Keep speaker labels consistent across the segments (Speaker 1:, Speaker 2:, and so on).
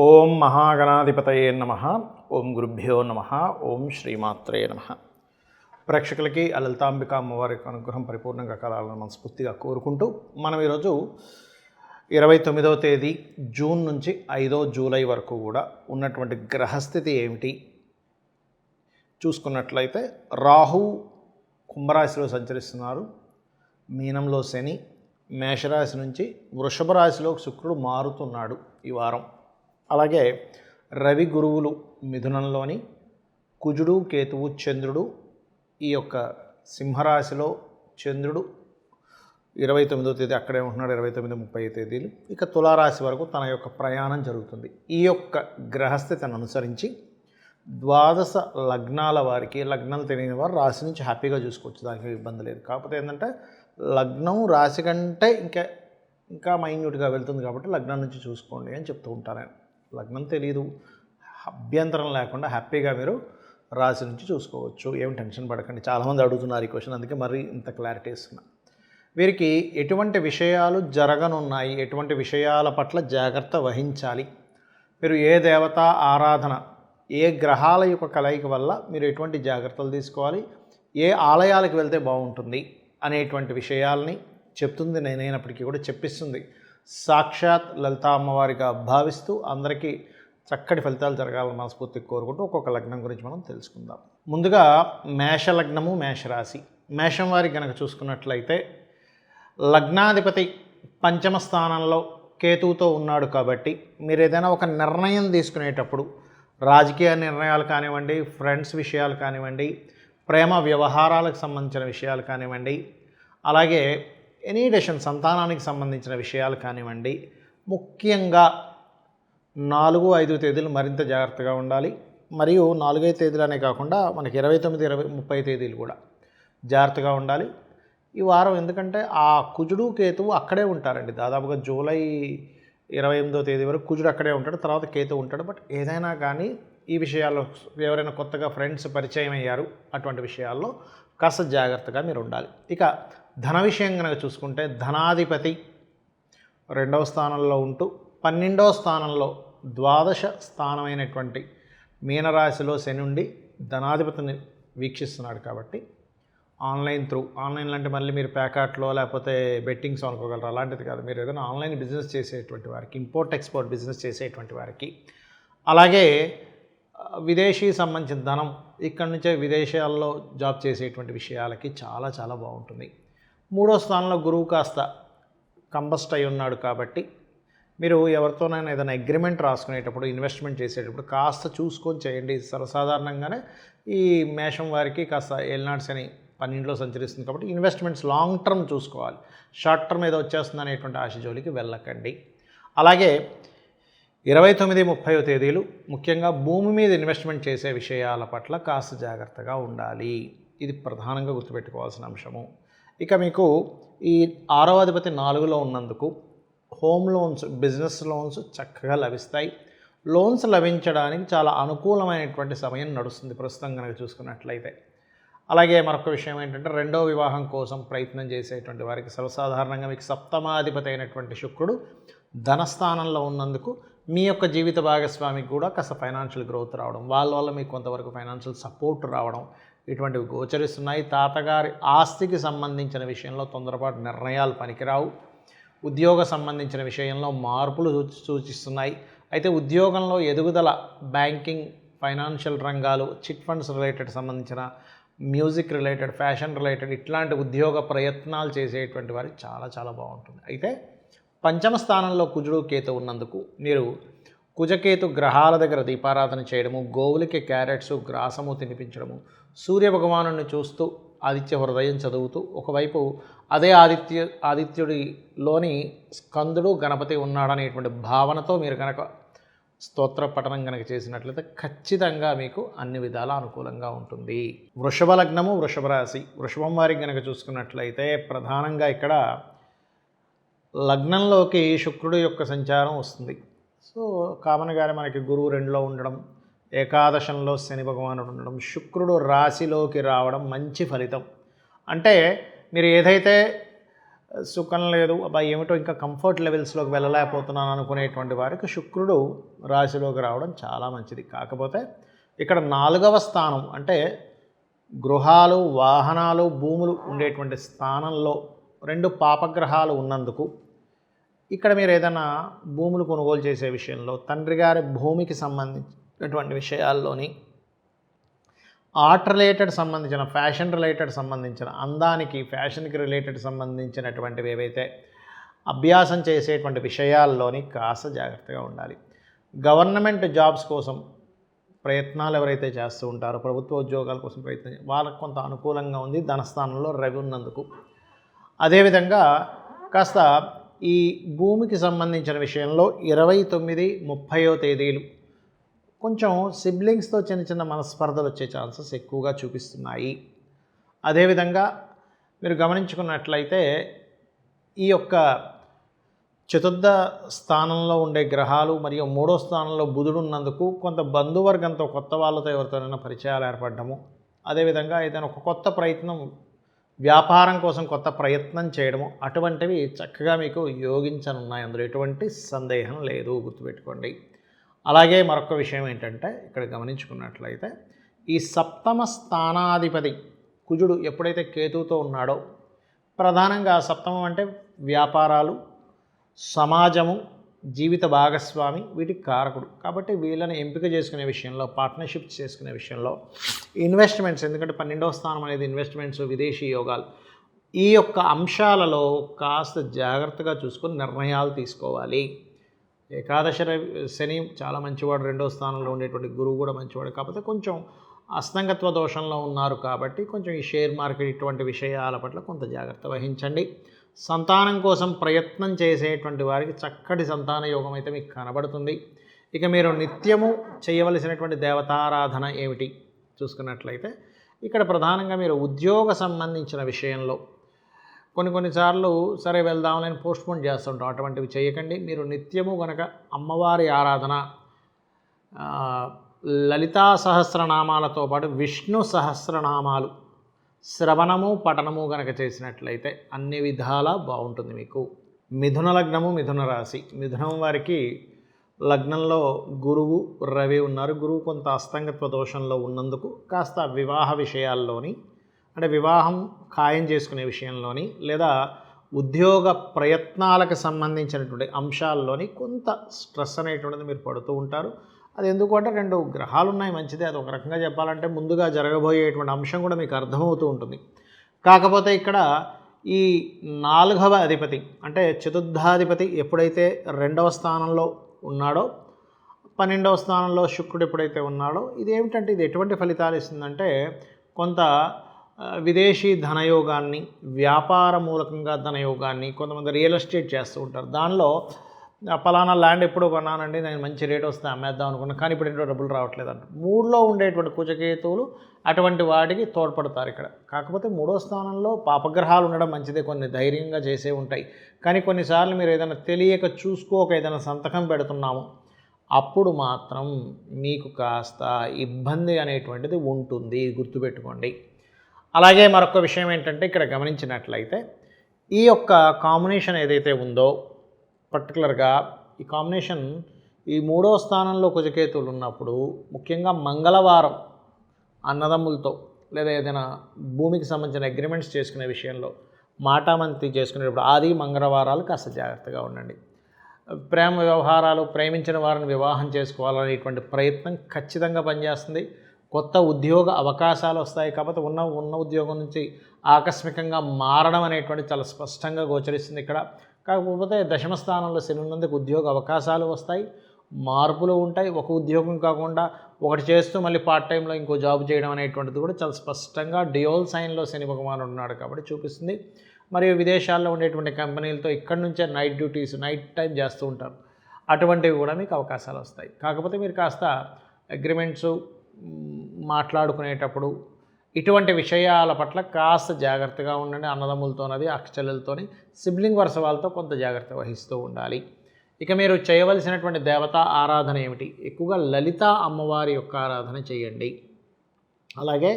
Speaker 1: ఓం మహాగణాధిపతయే నమః. ఓం గురుభ్యో నమః. ఓం శ్రీమాత్రే నమః. ప్రేక్షకులకి ఆ లలితాంబిక అమ్మవారి అనుగ్రహం పరిపూర్ణంగా కలాలని మనస్ఫూర్తిగా కోరుకుంటూ మనం ఈరోజు 29వ తేదీ జూన్ నుంచి 5వ జూలై వరకు కూడా ఉన్నటువంటి గ్రహస్థితి ఏమిటి చూసుకున్నట్లయితే రాహు కుంభరాశిలో సంచరిస్తున్నారు, మీనంలో శని, మేషరాశి నుంచి వృషభ రాశిలో శుక్రుడు మారుతున్నాడు ఈ వారం. అలాగే రవి గురువులు మిథునంలోని, కుజుడు కేతువు చంద్రుడు ఈ యొక్క సింహరాశిలో, చంద్రుడు 29వ తేదీ అక్కడే ఉంటున్నాడు, 29, 30 తేదీలు. ఇక తులారాశి వరకు తన యొక్క ప్రయాణం జరుగుతుంది. ఈ యొక్క గ్రహస్థితిని అనుసరించి ద్వాదశ లగ్నాల వారికి, లగ్నాలు తెలియని వారు రాశి నుంచి హ్యాపీగా చూసుకోవచ్చు, దానికి ఇబ్బంది లేదు. కాకపోతే ఏంటంటే లగ్నం రాశి కంటే ఇంకా మైన్యూట్గా వెళ్తుంది కాబట్టి లగ్నం నుంచి చూసుకోండి అని చెప్తూ ఉంటాను. లగ్నం తెలియదు, అభ్యంతరం లేకుండా హ్యాపీగా మీరు రాశి నుంచి చూసుకోవచ్చు, ఏం టెన్షన్ పడకండి. చాలామంది అడుగుతున్నారు ఈ క్వశ్చన్, అందుకే మరీ ఇంత క్లారిటీ ఇస్తున్నా. వీరికి ఎటువంటి విషయాలు జరగనున్నాయి, ఎటువంటి విషయాల పట్ల జాగ్రత్త వహించాలి, మీరు ఏ దేవత ఆరాధన, ఏ గ్రహాల యొక్క కలయిక వల్ల మీరు ఎటువంటి జాగ్రత్తలు తీసుకోవాలి, ఏ ఆలయాలకు వెళ్తే బాగుంటుంది అనేటువంటి విషయాల్ని చెప్తుంది నేనైనప్పటికీ కూడా చెప్పిస్తుంది సాక్షాత్ లలితా అమ్మవారిగా భావిస్తూ అందరికీ చక్కటి ఫలితాలు జరగాలని మనస్ఫూర్తిగా కోరుకుంటూ ఒక్కొక్క లగ్నం గురించి మనం తెలుసుకుందాం. ముందుగా మేష లగ్నము, మేషరాశి. మేషం వారికి కనుక చూసుకున్నట్లయితే లగ్నాధిపతి పంచమ స్థానంలో కేతువుతో ఉన్నాడు కాబట్టి మీరు ఏదైనా ఒక నిర్ణయం తీసుకునేటప్పుడు, రాజకీయ నిర్ణయాలు కానివ్వండి, ఫ్రెండ్స్ విషయాలు కానివ్వండి, ప్రేమ వ్యవహారాలకు సంబంధించిన విషయాలు కానివ్వండి, అలాగే ఎనీ డెసిషన్ సంతానానికి సంబంధించిన విషయాలు కానివ్వండి, ముఖ్యంగా 4, 5 తేదీలు మరింత జాగ్రత్తగా ఉండాలి. మరియు 4, 5 తేదీలనే కాకుండా మనకి 29, 20, 30 తేదీలు కూడా జాగ్రత్తగా ఉండాలి ఈ వారం. ఎందుకంటే ఆ కుజుడు కేతువు అక్కడే ఉంటారండి, దాదాపుగా జూలై 28వ తేదీ వరకు కుజుడు అక్కడే ఉంటాడు, తర్వాత కేతువు ఉంటాడు. బట్ ఏదైనా కానీ ఈ విషయాల్లో ఎవరైనా కొత్తగా ఫ్రెండ్స్ పరిచయం అయ్యారు, అటువంటి విషయాల్లో కాస్త జాగ్రత్తగా మీరు ఉండాలి. ఇక ధన విషయం కనుక చూసుకుంటే ధనాధిపతి 2వ స్థానంలో ఉంటూ 12వ స్థానంలో ద్వాదశ స్థానమైనటువంటి మీనరాశిలో శని ఉండి ధనాధిపతిని వీక్షిస్తున్నాడు. కాబట్టి ఆన్లైన్ అంటే మళ్ళీ మీరు ప్యాకాట్లో లేకపోతే బెట్టింగ్స్ అనుకోగలరు, అలాంటిది కాదు. మీరు ఏదైనా ఆన్లైన్ బిజినెస్ చేసేటువంటి వారికి, ఇంపోర్ట్ ఎక్స్పోర్ట్ బిజినెస్ చేసేటువంటి వారికి, అలాగే విదేశీ సంబంధించిన ధనం, ఇక్కడి నుంచే విదేశాల్లో జాబ్ చేసేటువంటి విషయాలకి చాలా చాలా బాగుంటుంది. 3వ స్థానంలో గురువు కాస్త కంబస్ట్ అయి ఉన్నాడు కాబట్టి మీరు ఎవరితోనైనా ఏదైనా అగ్రిమెంట్ రాసుకునేటప్పుడు, ఇన్వెస్ట్మెంట్ చేసేటప్పుడు కాస్త చూసుకొని చేయండి. సర్వసాధారణంగానే ఈ మేషం వారికి కాస్త ఏలినాటి శని 12లో సంచరిస్తుంది కాబట్టి ఇన్వెస్ట్మెంట్స్ లాంగ్ టర్మ్ చూసుకోవాలి. షార్ట్ టర్మ్ ఏదో వచ్చేస్తుంది అనేటువంటి ఆశ జోలికి వెళ్ళకండి. అలాగే 29, 30వ తేదీలు ముఖ్యంగా భూమి మీద ఇన్వెస్ట్మెంట్ చేసే విషయాల పట్ల కాస్త జాగ్రత్తగా ఉండాలి. ఇది ప్రధానంగా గుర్తుపెట్టుకోవాల్సిన అంశము. ఇక మీకు ఈ 6వ అధిపతి 4లో ఉన్నందుకు హోమ్ లోన్స్, బిజినెస్ లోన్స్ చక్కగా లభిస్తాయి. లోన్స్ లభించడానికి చాలా అనుకూలమైనటువంటి సమయం నడుస్తుంది ప్రస్తుతం కనుక చూసుకున్నట్లయితే. అలాగే మరొక విషయం ఏంటంటే 2వ వివాహం కోసం ప్రయత్నం చేసేటువంటి వారికి సర్వసాధారణంగా మీకు సప్తమాధిపతి అయినటువంటి శుక్రుడు ధనస్థానంలో ఉన్నందుకు మీ యొక్క జీవిత భాగస్వామికి కూడా కాస్త ఫైనాన్షియల్ గ్రోత్ రావడం, వాళ్ళ వల్ల మీకు కొంతవరకు ఫైనాన్షియల్ సపోర్ట్ రావడం, ఇటువంటివి గోచరిస్తున్నాయి. తాతగారి ఆస్తికి సంబంధించిన విషయంలో తొందరపాటు నిర్ణయాలు పనికిరావు. ఉద్యోగ సంబంధించిన విషయంలో మార్పులు సూచిస్తున్నాయి. అయితే ఉద్యోగంలో ఎదుగుదల, బ్యాంకింగ్, ఫైనాన్షియల్ రంగాలు, చిట్ ఫండ్స్ రిలేటెడ్ సంబంధించిన, మ్యూజిక్ రిలేటెడ్, ఫ్యాషన్ రిలేటెడ్ ఇట్లాంటి ఉద్యోగ ప్రయత్నాలు చేసేటువంటి వారికి చాలా చాలా బాగుంటుంది. అయితే పంచమ స్థానంలో కుజుడు కేతు ఉన్నందుకు మీరు కుజకేతు గ్రహాల దగ్గర దీపారాధన చేయడము, గోవులకి క్యారెట్స్, గ్రాసము తినిపించడము, సూర్యభగవాను చూస్తూ ఆదిత్య హృదయం చదువుతూ, ఒకవైపు అదే ఆదిత్యుడిలోని స్కందుడు గణపతి ఉన్నాడనేటువంటి భావనతో మీరు కనుక స్తోత్ర పఠనం కనుక చేసినట్లయితే ఖచ్చితంగా మీకు అన్ని విధాల అనుకూలంగా ఉంటుంది. వృషభ లగ్నము, వృషభ రాశి. వృషభం వారికి కనుక చూసుకున్నట్లయితే ప్రధానంగా ఇక్కడ లగ్నంలోకి శుక్రుడు యొక్క సంచారం వస్తుంది. సో కామన్గానే మనకి గురువు 2లో ఉండడం, ఏకాదశంలో శని భగవానుడు ఉండడం, శుక్రుడు రాశిలోకి రావడం మంచి ఫలితం. అంటే మీరు ఏదైతే సుఖం లేదు, అబ్బాయి ఏమిటో ఇంకా కంఫర్ట్ లెవెల్స్లోకి వెళ్ళలేకపోతున్నాను అనుకునేటువంటి వారికి శుక్రుడు రాశిలోకి రావడం చాలా మంచిది. కాకపోతే ఇక్కడ 4వ స్థానం అంటే గృహాలు, వాహనాలు, భూములు ఉండేటువంటి స్థానంలో 2 పాపగ్రహాలు ఉన్నందుకు ఇక్కడ మీరు ఏదైనా భూములు కొనుగోలు చేసే విషయంలో, తండ్రి గారి భూమికి సంబంధించినటువంటి విషయాల్లోని, ఆర్ట్ రిలేటెడ్ సంబంధించిన, ఫ్యాషన్ రిలేటెడ్ సంబంధించిన, అందానికి ఫ్యాషన్కి రిలేటెడ్ సంబంధించినటువంటివి ఏవైతే అభ్యాసం చేసేటువంటి విషయాల్లోని కాస్త జాగ్రత్తగా ఉండాలి. గవర్నమెంట్ జాబ్స్ కోసం ప్రయత్నాలు ఎవరైతే చేస్తూ ఉంటారో, ప్రభుత్వ ఉద్యోగాల కోసం వాళ్ళకు కొంత అనుకూలంగా ఉంది ధనస్థానంలో రవి ఉన్నందుకు. అదేవిధంగా కాస్త ఈ భూమికి సంబంధించిన విషయంలో 29, 30వ తేదీలు కొంచెం సిబ్లింగ్స్తో చిన్న చిన్న మనస్పర్ధలు వచ్చే ఛాన్సెస్ ఎక్కువగా చూపిస్తున్నాయి. అదేవిధంగా మీరు గమనించుకున్నట్లయితే ఈ యొక్క చతుర్థ స్థానంలో ఉండే గ్రహాలు మరియు 3వ స్థానంలో బుధుడు ఉన్నందుకు కొంత బంధువర్గంతో, కొత్త వాళ్ళతో ఎవరితోనైనా పరిచయాలు ఏర్పడము, అదేవిధంగా ఏదైనా ఒక కొత్త ప్రయత్నం, వ్యాపారం కోసం కొత్త ప్రయత్నం చేయడము, అటువంటివి చక్కగా మీకు యోగించనున్నాయి. అందులో ఎటువంటి సందేహం లేదు, గుర్తుపెట్టుకోండి. అలాగే మరొక విషయం ఏంటంటే ఇక్కడ గమనించుకున్నట్లయితే ఈ 7వ స్థానాధిపతి కుజుడు ఎప్పుడైతే కేతువుతో ఉన్నాడో, ప్రధానంగా 7వం అంటే వ్యాపారాలు, సమాజము, జీవిత భాగస్వామి, వీటికి కారకుడు. కాబట్టి వీళ్ళని ఎంపిక చేసుకునే విషయంలో, పార్ట్నర్షిప్స్ చేసుకునే విషయంలో, ఇన్వెస్ట్మెంట్స్, ఎందుకంటే 12వ స్థానం అనేది ఇన్వెస్ట్మెంట్స్, విదేశీ యోగాలు, ఈ యొక్క అంశాలలో కాస్త జాగ్రత్తగా చూసుకొని నిర్ణయాలు తీసుకోవాలి. ఏకాదశ శని చాలా మంచివాడు, 2వ స్థానంలో ఉండేటువంటి గురువు కూడా మంచివాడు. కాకపోతే కొంచెం అస్తంగత్వ దోషంలో ఉన్నారు కాబట్టి కొంచెం ఈ షేర్ మార్కెట్ ఇటువంటి విషయాల పట్ల కొంత జాగ్రత్త వహించండి. సంతానం కోసం ప్రయత్నం చేసేటువంటి వారికి చక్కటి సంతాన యోగం అయితే మీకు కనబడుతుంది. ఇక మీరు నిత్యము చేయవలసినటువంటి దేవతారాధన ఏమిటి చూసుకున్నట్లయితే ఇక్కడ ప్రధానంగా మీరు ఉద్యోగ సంబంధించిన విషయంలో కొన్నిసార్లు సరే వెళ్దామని పోస్ట్పోన్ చేస్తుంటాం, అటువంటివి చేయకండి. మీరు నిత్యము కనుక అమ్మవారి ఆరాధన, లలితా సహస్రనామాలతో పాటు విష్ణు సహస్రనామాలు శ్రవణము, పఠనము కనుక చేసినట్లయితే అన్ని విధాలా బాగుంటుంది మీకు. మిథున లగ్నము, మిథున రాశి. మిథునం వారికి లగ్నంలో గురువు, రవి ఉన్నారు. గురువు కొంత అస్తంగత్వ దోషంలో ఉన్నందుకు కాస్త వివాహ విషయాల్లోని, అంటే వివాహం ఖాయం చేసుకునే విషయంలోని, లేదా ఉద్యోగ ప్రయత్నాలకు సంబంధించినటువంటి అంశాల్లోని కొంత స్ట్రెస్ అనేటువంటిది మీరు పడుతూ ఉంటారు. అది ఎందుకు అంటే 2 గ్రహాలు ఉన్నాయి, మంచిదే. అది ఒక రకంగా చెప్పాలంటే ముందుగా జరగబోయేటువంటి అంశం కూడా మీకు అర్థమవుతూ ఉంటుంది. కాకపోతే ఇక్కడ ఈ 4వ అధిపతి అంటే చతుర్థాధిపతి ఎప్పుడైతే 2వ స్థానంలో ఉన్నాడో, 12వ స్థానంలో శుక్రుడు ఎప్పుడైతే ఉన్నాడో, ఇది ఏమిటంటే ఇది ఎటువంటి ఫలితాలు ఇస్తుందంటే కొంత విదేశీ ధనయోగాన్ని, వ్యాపార మూలకంగా ధనయోగాన్ని, కొంతమంది రియల్ ఎస్టేట్ చేస్తూ ఉంటారు. దానిలో పలానా ల్యాండ్ ఎప్పుడో కొన్నానండి, నేను మంచి రేట్ వస్తే అమ్మేద్దాం అనుకున్నాను, కానీ ఇప్పుడు ఏంటో డబ్బులు రావట్లేదు అంట. 3లో ఉండేటువంటి కుజకేతువులు అటువంటి వాటికి తోడ్పడతారు ఇక్కడ. కాకపోతే 3వ స్థానంలో పాపగ్రహాలు ఉండడం మంచిదే, కొన్ని ధైర్యంగా చేసే ఉంటాయి. కానీ కొన్నిసార్లు మీరు ఏదైనా తెలియక చూసుకోక ఏదైనా సంతకం పెడుతున్నాము, అప్పుడు మాత్రం మీకు కాస్త ఇబ్బంది అనేటువంటిది ఉంటుంది, గుర్తుపెట్టుకోండి. అలాగే మరొక విషయం ఏంటంటే ఇక్కడ గమనించినట్లయితే ఈ యొక్క కాంబినేషన్ ఏదైతే ఉందో, పర్టికులర్గా ఈ కాంబినేషన్ ఈ 3వ స్థానంలో కుజకేతువులు ఉన్నప్పుడు ముఖ్యంగా మంగళవారం అన్నదమ్ములతో లేదా ఏదైనా భూమికి సంబంధించిన అగ్రిమెంట్స్ చేసుకునే విషయంలో, మాటామంతి చేసుకునేటప్పుడు ఆది మంగళవారాలు కాస్త జాగ్రత్తగా ఉండండి. ప్రేమ వ్యవహారాలు, ప్రేమించిన వారిని వివాహం చేసుకోవాలనేటువంటి ప్రయత్నం ఖచ్చితంగా పనిచేస్తుంది. కొత్త ఉద్యోగ అవకాశాలు వస్తాయి. కాబట్టి ఉన్న ఉద్యోగం నుంచి ఆకస్మికంగా మారడం అనేటువంటి చాలా స్పష్టంగా గోచరిస్తుంది ఇక్కడ. కాకపోతే 10వ స్థానంలో శని ఉన్నందుకు ఉద్యోగ అవకాశాలు వస్తాయి, మార్పులు ఉంటాయి. ఒక ఉద్యోగం కాకుండా ఒకటి చేస్తూ మళ్ళీ పార్ట్ టైంలో ఇంకో జాబ్ చేయడం అనేటువంటిది కూడా చాలా స్పష్టంగా డియోల్ సైన్లో శని భగవానుడు ఉన్నాడు కాబట్టి చూపిస్తుంది. మరియు విదేశాల్లో ఉండేటువంటి కంపెనీలతో ఇక్కడి నుంచే నైట్ డ్యూటీస్, నైట్ టైం చేస్తూ ఉంటారు, అటువంటివి కూడా మీకు అవకాశాలు వస్తాయి. కాకపోతే మీరు కాస్త అగ్రిమెంట్స్ మాట్లాడుకునేటప్పుడు ఇటువంటి విషయాల పట్ల కాస్త జాగ్రత్తగా ఉండండి. అన్నదమ్ములతోనది, అక్కచెల్లెలతోని, సిబ్లింగ్ వరుస వాళ్ళతో కొంత జాగ్రత్త వహిస్తూ ఉండాలి. ఇక మీరు చేయవలసినటువంటి దేవతా ఆరాధన ఏమిటి? ఎక్కువగా లలిత అమ్మవారి యొక్క ఆరాధన చేయండి. అలాగే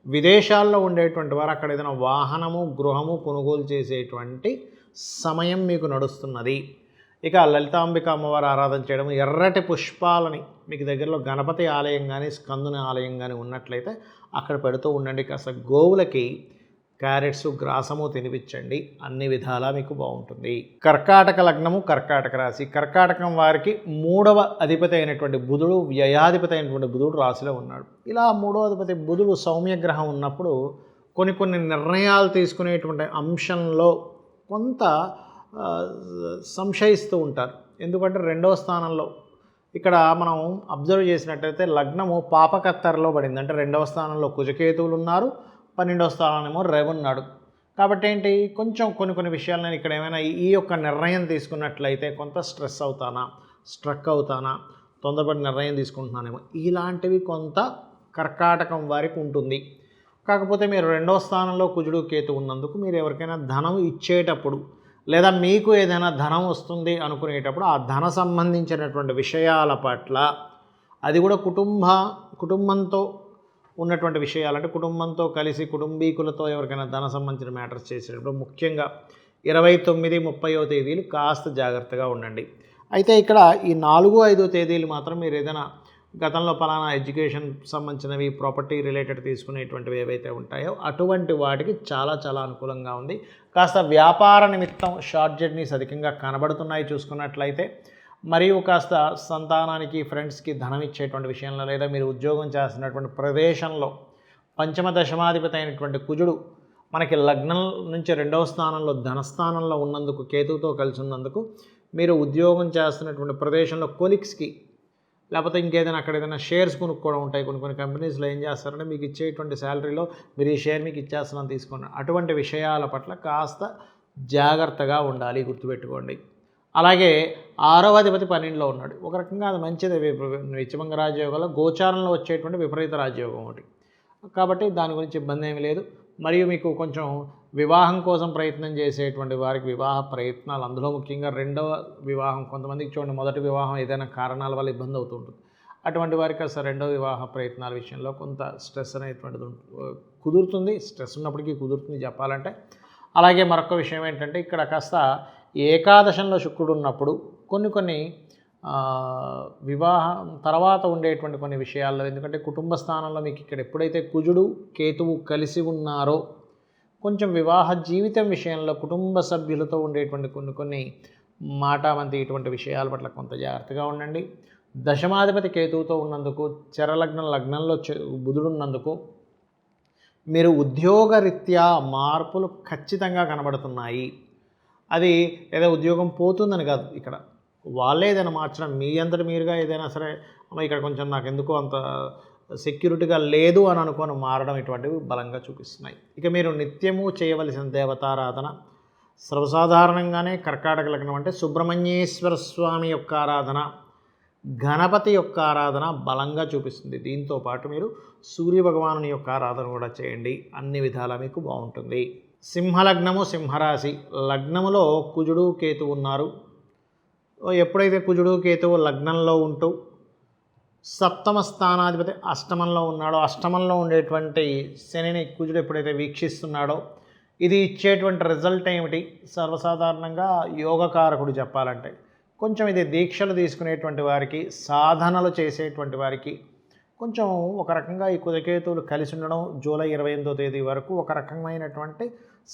Speaker 1: విదేశాల్లో ఉండేటువంటి వారు అక్కడ ఏదైనా వాహనము, గృహము కొనుగోలు చేసేటువంటి సమయం మీకు నడుస్తున్నది. ఇక లలితాంబిక అమ్మవారి ఆరాధన చేయడం, ఎర్రటి పుష్పాలని మీకు దగ్గరలో గణపతి ఆలయం కానీ స్కందుని ఆలయం కానీ ఉన్నట్లయితే అక్కడ పెడుతూ ఉండండి. కాస్త గోవులకి క్యారెట్స్ గ్రాసము తినిపించండి. అన్ని విధాలా మీకు బాగుంటుంది. కర్కాటక లగ్నము, కర్కాటక రాశి. కర్కాటకం వారికి 3వ అధిపతి అయినటువంటి బుధుడు, వ్యయాధిపతి అయినటువంటి బుధుడు రాశిలో ఉన్నాడు. ఇలా 3వ అధిపతి బుధుడు సౌమ్యగ్రహం ఉన్నప్పుడు కొన్ని నిర్ణయాలు తీసుకునేటువంటి అంశంలో కొంత సంశయిస్తూ ఉంటారు. ఎందుకంటే 2వ స్థానంలో ఇక్కడ మనం అబ్జర్వ్ చేసినట్టయితే లగ్నము పాపకత్తరలో పడింది. అంటే 2వ స్థానంలో కుజకేతువులు ఉన్నారు, 12వ స్థానంలో రవి ఉన్నాడు. కాబట్టి ఏంటి, కొంచెం కొన్ని విషయాలు నేను ఇక్కడ ఏమైనా ఈ యొక్క నిర్ణయం తీసుకున్నట్లయితే కొంత స్ట్రెస్ అవుతానా, స్ట్రక్ అవుతానా, తొందరపడి నిర్ణయం తీసుకుంటున్నానేమో, ఇలాంటివి కొంత కర్కాటకం వారికి ఉంటుంది. కాకపోతే మీరు 2వ స్థానంలో కుజుడు కేతు ఉన్నందుకు మీరు ఎవరికైనా ధనం ఇచ్చేటప్పుడు లేదా మీకు ఏదైనా ధనం వస్తుంది అనుకునేటప్పుడు ఆ ధన సంబంధించినటువంటి విషయాల పట్ల, అది కూడా కుటుంబంతో ఉన్నటువంటి విషయాలు, అంటే కుటుంబంతో కలిసి కుటుంబీకులతో ఎవరికైనా ధన సంబంధించిన మ్యాటర్స్ చేసేటప్పుడు ముఖ్యంగా 29, 30వ తేదీలు కాస్త జాగ్రత్తగా ఉండండి. అయితే ఇక్కడ ఈ 4, 5 తేదీలు మాత్రం మీరు ఏదైనా గతంలో పలానా ఎడ్యుకేషన్ సంబంధించినవి, ప్రాపర్టీ రిలేటెడ్ తీసుకునేటువంటివి ఏవైతే ఉంటాయో అటువంటి వాటికి చాలా అనుకూలంగా ఉంది. కాస్త వ్యాపార నిమిత్తం షార్ట్ జర్నీస్ అధికంగా కనబడుతున్నాయి చూసుకున్నట్లయితే. మరియు కాస్త సంతానానికి, ఫ్రెండ్స్కి ధనం ఇచ్చేటువంటి విషయంలో, లేదా మీరు ఉద్యోగం చేస్తున్నటువంటి ప్రదేశంలో పంచమ దశమాధిపతి అయినటువంటి కుజుడు మనకి లగ్నం నుంచి 2వ స్థానంలో ధనస్థానంలో ఉన్నందుకు, కేతువుతో కలిసి ఉన్నందుకు మీరు ఉద్యోగం చేస్తున్నటువంటి ప్రదేశంలో కొలీగ్స్కి లేకపోతే ఇంకేదైనా అక్కడ ఏదైనా షేర్స్ కొనుక్కోవడం ఉంటాయి. కొన్ని కంపెనీస్లో ఏం చేస్తారంటే మీకు ఇచ్చేటువంటి శాలరీలో మీరు ఈ షేర్ మీకు ఇచ్చేస్తున్నాను తీసుకోండి, అటువంటి విషయాల పట్ల కాస్త జాగ్రత్తగా ఉండాలి, గుర్తుపెట్టుకోండి. అలాగే 6వ అధిపతి 12లో ఉన్నాడు. ఒక రకంగా అది మంచిది. విచ్చమంగ రాజయోగంలో గోచారంలో వచ్చేటువంటి విపరీత రాజయోగం ఒకటి, కాబట్టి దాని గురించి ఇబ్బంది ఏమీ లేదు. మరియు మీకు కొంచెం వివాహం కోసం ప్రయత్నం చేసేటువంటి వారికి వివాహ ప్రయత్నాలు, అందులో ముఖ్యంగా 2వ వివాహం, కొంతమందికి చూడండి మొదటి వివాహం ఏదైనా కారణాల వల్ల ఇబ్బంది అవుతుంటుంది. అటువంటి వారికి అసలు 2వ వివాహ ప్రయత్నాల విషయంలో కొంత స్ట్రెస్ అనేటువంటిది కుదురుతుంది. స్ట్రెస్ ఉన్నప్పటికీ కుదురుతుంది చెప్పాలంటే. అలాగే మరొక విషయం ఏంటంటే, ఇక్కడ కాస్త ఏకాదశంలో శుక్రుడు ఉన్నప్పుడు కొన్ని వివాహం తర్వాత ఉండేటువంటి కొన్ని విషయాల్లో, ఎందుకంటే కుటుంబ స్థానంలో మీకు ఇక్కడ ఎప్పుడైతే కుజుడు కేతువు కలిసి ఉన్నారో కొంచెం వివాహ జీవితం విషయంలో కుటుంబ సభ్యులతో ఉండేటువంటి కొన్ని మాటామంతి ఇటువంటి విషయాల పట్ల కొంత జాగ్రత్తగా ఉండండి. దశమాధిపతి కేతువుతో ఉన్నందుకు, లగ్నంలో బుధుడు ఉన్నందుకు మీరు ఉద్యోగరీత్యా మార్పులు ఖచ్చితంగా కనబడుతున్నాయి. అది ఏదో ఉద్యోగం పోతుందని కాదు, ఇక్కడ వాళ్ళే ఏదైనా మార్చడం, మీ అంతటి మీరుగా ఏదైనా సరే ఇక్కడ కొంచెం నాకు ఎందుకో అంత సెక్యూరిటీగా లేదు అని అనుకొని మారడం, ఇటువంటివి బలంగా చూపిస్తున్నాయి. ఇక మీరు నిత్యము చేయవలసిన దేవతారాధన సర్వసాధారణంగానే కర్కాటక లగ్నం అంటే సుబ్రహ్మణ్యేశ్వర స్వామి యొక్క ఆరాధన, గణపతి యొక్క ఆరాధన బలంగా చూపిస్తుంది. దీంతో పాటు మీరు సూర్యభగవాను యొక్క ఆరాధన కూడా చేయండి, అన్ని విధాలా మీకు బాగుంటుంది. సింహలగ్నము, సింహరాశి. లగ్నములో కుజుడు కేతువు ఉన్నారు. ఎప్పుడైతే కుజుడు కేతువు లగ్నంలో ఉంటూ సప్తమ స్థానాధిపతి అష్టమంలో ఉన్నాడో, అష్టమంలో ఉండేటువంటి శనిని కుజుడు ఎప్పుడైతే వీక్షిస్తున్నాడో, ఇది ఇచ్చేటువంటి రిజల్ట్ ఏమిటి? సర్వసాధారణంగా యోగకారకుడు చెప్పాలంటే కొంచెం ఇది దీక్షలు తీసుకునేటువంటి వారికి, సాధనలు చేసేటువంటి వారికి కొంచెం ఒక రకంగా ఈ కుజకేతువులు కలిసి ఉండడం జూలై 28వ తేదీ వరకు ఒక రకమైనటువంటి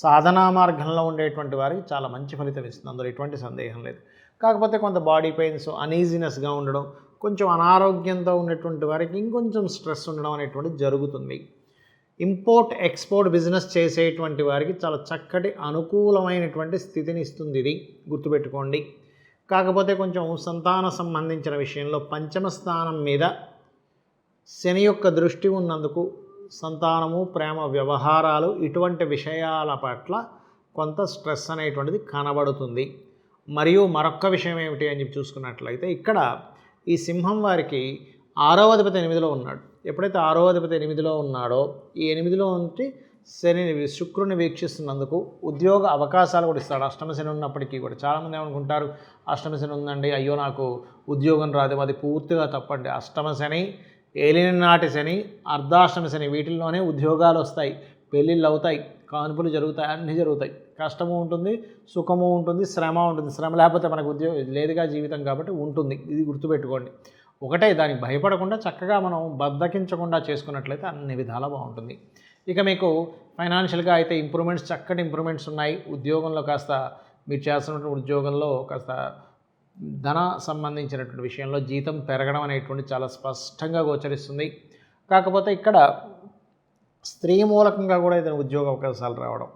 Speaker 1: సాధనా మార్గంలో ఉండేటువంటి వారికి చాలా మంచి ఫలితం ఇస్తుంది, అందులో ఎటువంటి సందేహం లేదు. కాకపోతే కొంత బాడీ పెయిన్స్, అనీజినెస్గా ఉండడం, కొంచెం అనారోగ్యంతో ఉన్నటువంటి వారికి ఇంకొంచెం స్ట్రెస్ ఉండడం అనేటువంటిది జరుగుతుంది. ఇంపోర్ట్ ఎక్స్పోర్ట్ బిజినెస్ చేసేటువంటి వారికి చాలా చక్కటి అనుకూలమైనటువంటి స్థితిని ఇస్తుంది, ఇది గుర్తుపెట్టుకోండి. కాకపోతే కొంచెం సంతాన సంబంధించిన విషయంలో పంచమ స్థానం మీద శని యొక్క దృష్టి ఉన్నందుకు సంతానము, ప్రేమ వ్యవహారాలు ఇటువంటి విషయాల పట్ల కొంత స్ట్రెస్ అనేటువంటిది కనబడుతుంది. మరియు మరొక విషయం ఏమిటి అని చెప్పి చూసుకున్నట్లయితే, ఇక్కడ ఈ సింహం వారికి 6వ అధిపతి 8లో ఉన్నాడు. ఎప్పుడైతే 6వ అధిపతి 8లో ఉన్నాడో, ఈ 8లో ఉంచి శుక్రుని వీక్షిస్తున్నందుకు ఉద్యోగ అవకాశాలు కూడా ఇస్తాడు. అష్టమ శని ఉన్నప్పటికీ కూడా చాలామంది ఏమనుకుంటారు, అష్టమ శని ఉందండి, అయ్యో నాకు ఉద్యోగం రాదు. అది పూర్తిగా తప్పండి. అష్టమ శని, ఏలిన నాటి శని, అర్ధాష్టమ శని వీటిల్లోనే ఉద్యోగాలు వస్తాయి, పెళ్ళిళ్ళు అవుతాయి, కాన్పులు జరుగుతాయి, అన్నీ జరుగుతాయి. కష్టము ఉంటుంది, సుఖము ఉంటుంది, శ్రమ ఉంటుంది. శ్రమ లేకపోతే మనకు ఉద్యోగం లేదుగా జీవితం, కాబట్టి ఉంటుంది. ఇది గుర్తుపెట్టుకోండి. ఒకటే, దానికి భయపడకుండా చక్కగా మనం బద్దకించకుండా చేసుకున్నట్లయితే అన్ని విధాలా బాగుంటుంది. ఇక మీకు ఫైనాన్షియల్గా అయితే ఇంప్రూవ్మెంట్స్, చక్కటి ఇంప్రూవ్మెంట్స్ ఉన్నాయి. ఉద్యోగంలో కాస్త మీరు చేస్తున్నటువంటి ఉద్యోగంలో కాస్త ధన సంబంధించినటువంటి విషయంలో జీతం పెరగడం అనేటువంటి చాలా స్పష్టంగా గోచరిస్తుంది. కాకపోతే ఇక్కడ స్త్రీ మూలకంగా కూడా ఏదైనా ఉద్యోగ అవకాశాలు రావడం,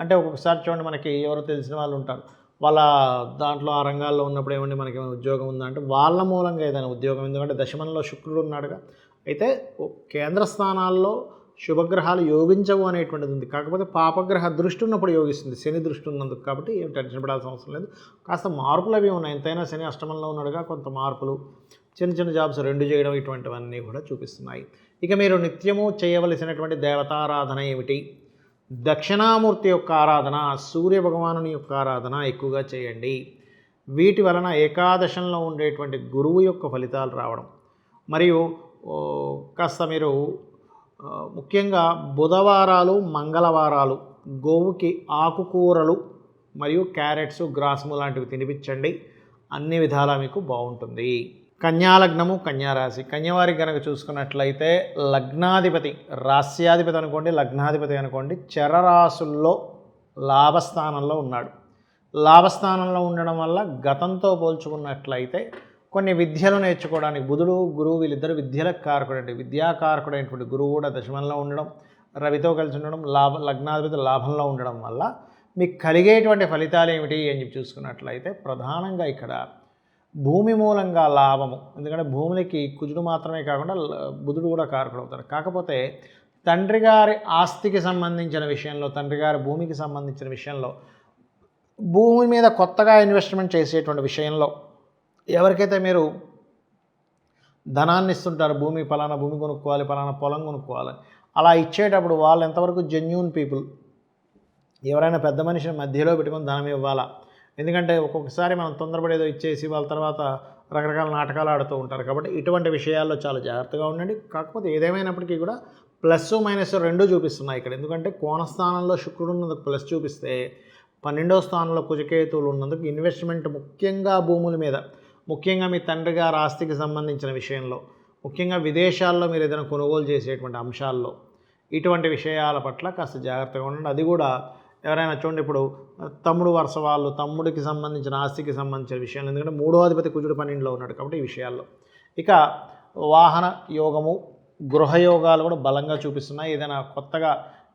Speaker 1: అంటే ఒక్కొక్కసారి చూడండి, మనకి ఎవరో తెలిసిన వాళ్ళు ఉంటారు, వాళ్ళ దాంట్లో ఆ రంగాల్లో ఉన్నప్పుడు ఏమండి మనకి ఏమైనా ఉద్యోగం ఉందా అంటే వాళ్ళ మూలంగా ఏదైనా ఉద్యోగం, ఎందుకంటే దశమంలో శుక్రుడు ఉన్నాడుగా. అయితే కేంద్ర స్థానాల్లో శుభగ్రహాలు యోగించవు అనేటువంటిది ఉంది. కాకపోతే పాపగ్రహ దృష్టి ఉన్నప్పుడు యోగిస్తుంది, శని దృష్టి ఉన్నందుకు. కాబట్టి ఏం టెన్షన్ పడాల్సిన అవసరం లేదు. కాస్త మార్పులు అవి ఉన్నాయి. ఎంతైనా శని అష్టమంలో ఉన్నాడుగా, కొంత మార్పులు, చిన్న చిన్న జాబ్స్ 2 చేయడం, ఇటువంటివన్నీ కూడా చూపిస్తున్నాయి. ఇక మీరు నిత్యము చేయవలసినటువంటి దేవతారాధన ఏమిటి? దక్షిణామూర్తి యొక్క ఆరాధన, సూర్య భగవానుని యొక్క ఆరాధన ఎక్కువగా చేయండి. వీటి వలన ఏకాదశంలో ఉండేటువంటి గురువు యొక్క ఫలితాలు రావడం, మరియు కాస్త మీరు ముఖ్యంగా బుధవారాలు, మంగళవారాలు గోవుకి ఆకుకూరలు మరియు క్యారెట్స్, గ్రాసము లాంటివి తినిపించండి. అన్ని విధాలా మీకు బాగుంటుంది. కన్యాలగ్నము, కన్యారాశి. కన్యవారికి కనుక చూసుకున్నట్లయితే లగ్నాధిపతి, రాస్యాధిపతి అనుకోండి, లగ్నాధిపతి అనుకోండి, చరరాశుల్లో లాభస్థానంలో ఉన్నాడు. లాభస్థానంలో ఉండడం వల్ల గతంతో పోల్చుకున్నట్లయితే కొన్ని విద్యలు నేర్చుకోవడానికి బుధుడు, గురువు వీళ్ళిద్దరు విద్యలకు కారకుడండి. విద్యాకారకుడైనటువంటి గురువు కూడా దశమంలో ఉండడం, రవితో కలిసి ఉండడం, లగ్నాధిపతి లాభంలో ఉండడం వల్ల మీకు కలిగేటువంటి ఫలితాలు ఏమిటి అని చెప్పి చూసుకున్నట్లయితే ప్రధానంగా ఇక్కడ భూమి మూలంగా లాభము. ఎందుకంటే భూములకి కుజుడు మాత్రమే కాకుండా బుధుడు కూడా కారకుడు అవుతాడు. కాకపోతే తండ్రి గారి ఆస్తికి సంబంధించిన విషయంలో, తండ్రి గారి భూమికి సంబంధించిన విషయంలో, భూమి మీద కొత్తగా ఇన్వెస్ట్మెంట్ చేసేటువంటి విషయంలో ఎవరికైతే మీరు ధనాన్ని ఇస్తుంటారు, భూమి పలానా భూమి కొనుక్కోవాలి, పలానా పొలం కొనుక్కోవాలి, అలా ఇచ్చేటప్పుడు వాళ్ళు ఎంతవరకు జెన్యూన్ పీపుల్, ఎవరైనా పెద్ద మనిషిని మధ్యలో పెట్టుకొని ధనం ఇవ్వాలా? ఎందుకంటే ఒక్కొక్కసారి మనం తొందరపడేదో ఇచ్చేసి వాళ్ళ తర్వాత రకరకాల నాటకాలు ఆడుతూ ఉంటారు. కాబట్టి ఇటువంటి విషయాల్లో చాలా జాగ్రత్తగా ఉండండి. కాకపోతే ఏదేమైనప్పటికీ కూడా ప్లస్ మైనస్ 2 చూపిస్తున్నాయి ఇక్కడ. ఎందుకంటే కోణస్థానంలో శుక్రుడు ఉన్నందుకు ప్లస్ చూపిస్తే, 12వ స్థానంలో కుజకేతువులు ఉన్నందుకు ఇన్వెస్ట్మెంట్ ముఖ్యంగా భూముల మీద, ముఖ్యంగా మీ తండ్రి గారి ఆస్తికి సంబంధించిన విషయంలో, ముఖ్యంగా విదేశాల్లో మీరు ఏదైనా కొనుగోలు చేసేటువంటి అంశాల్లో, ఇటువంటి విషయాల పట్ల కాస్త జాగ్రత్తగా ఉండండి. అది కూడా ఎవరైనా చూడండి, ఇప్పుడు తమ్ముడు వరుస వాళ్ళు, తమ్ముడికి సంబంధించిన ఆస్తికి సంబంధించిన విషయాలు, ఎందుకంటే 3వ అధిపతి కుజుడు 12లో ఉన్నాడు కాబట్టి ఈ విషయాల్లో. ఇక వాహన యోగము, గృహయోగాలు కూడా బలంగా చూపిస్తున్నాయి. ఏదైనా కొత్తగా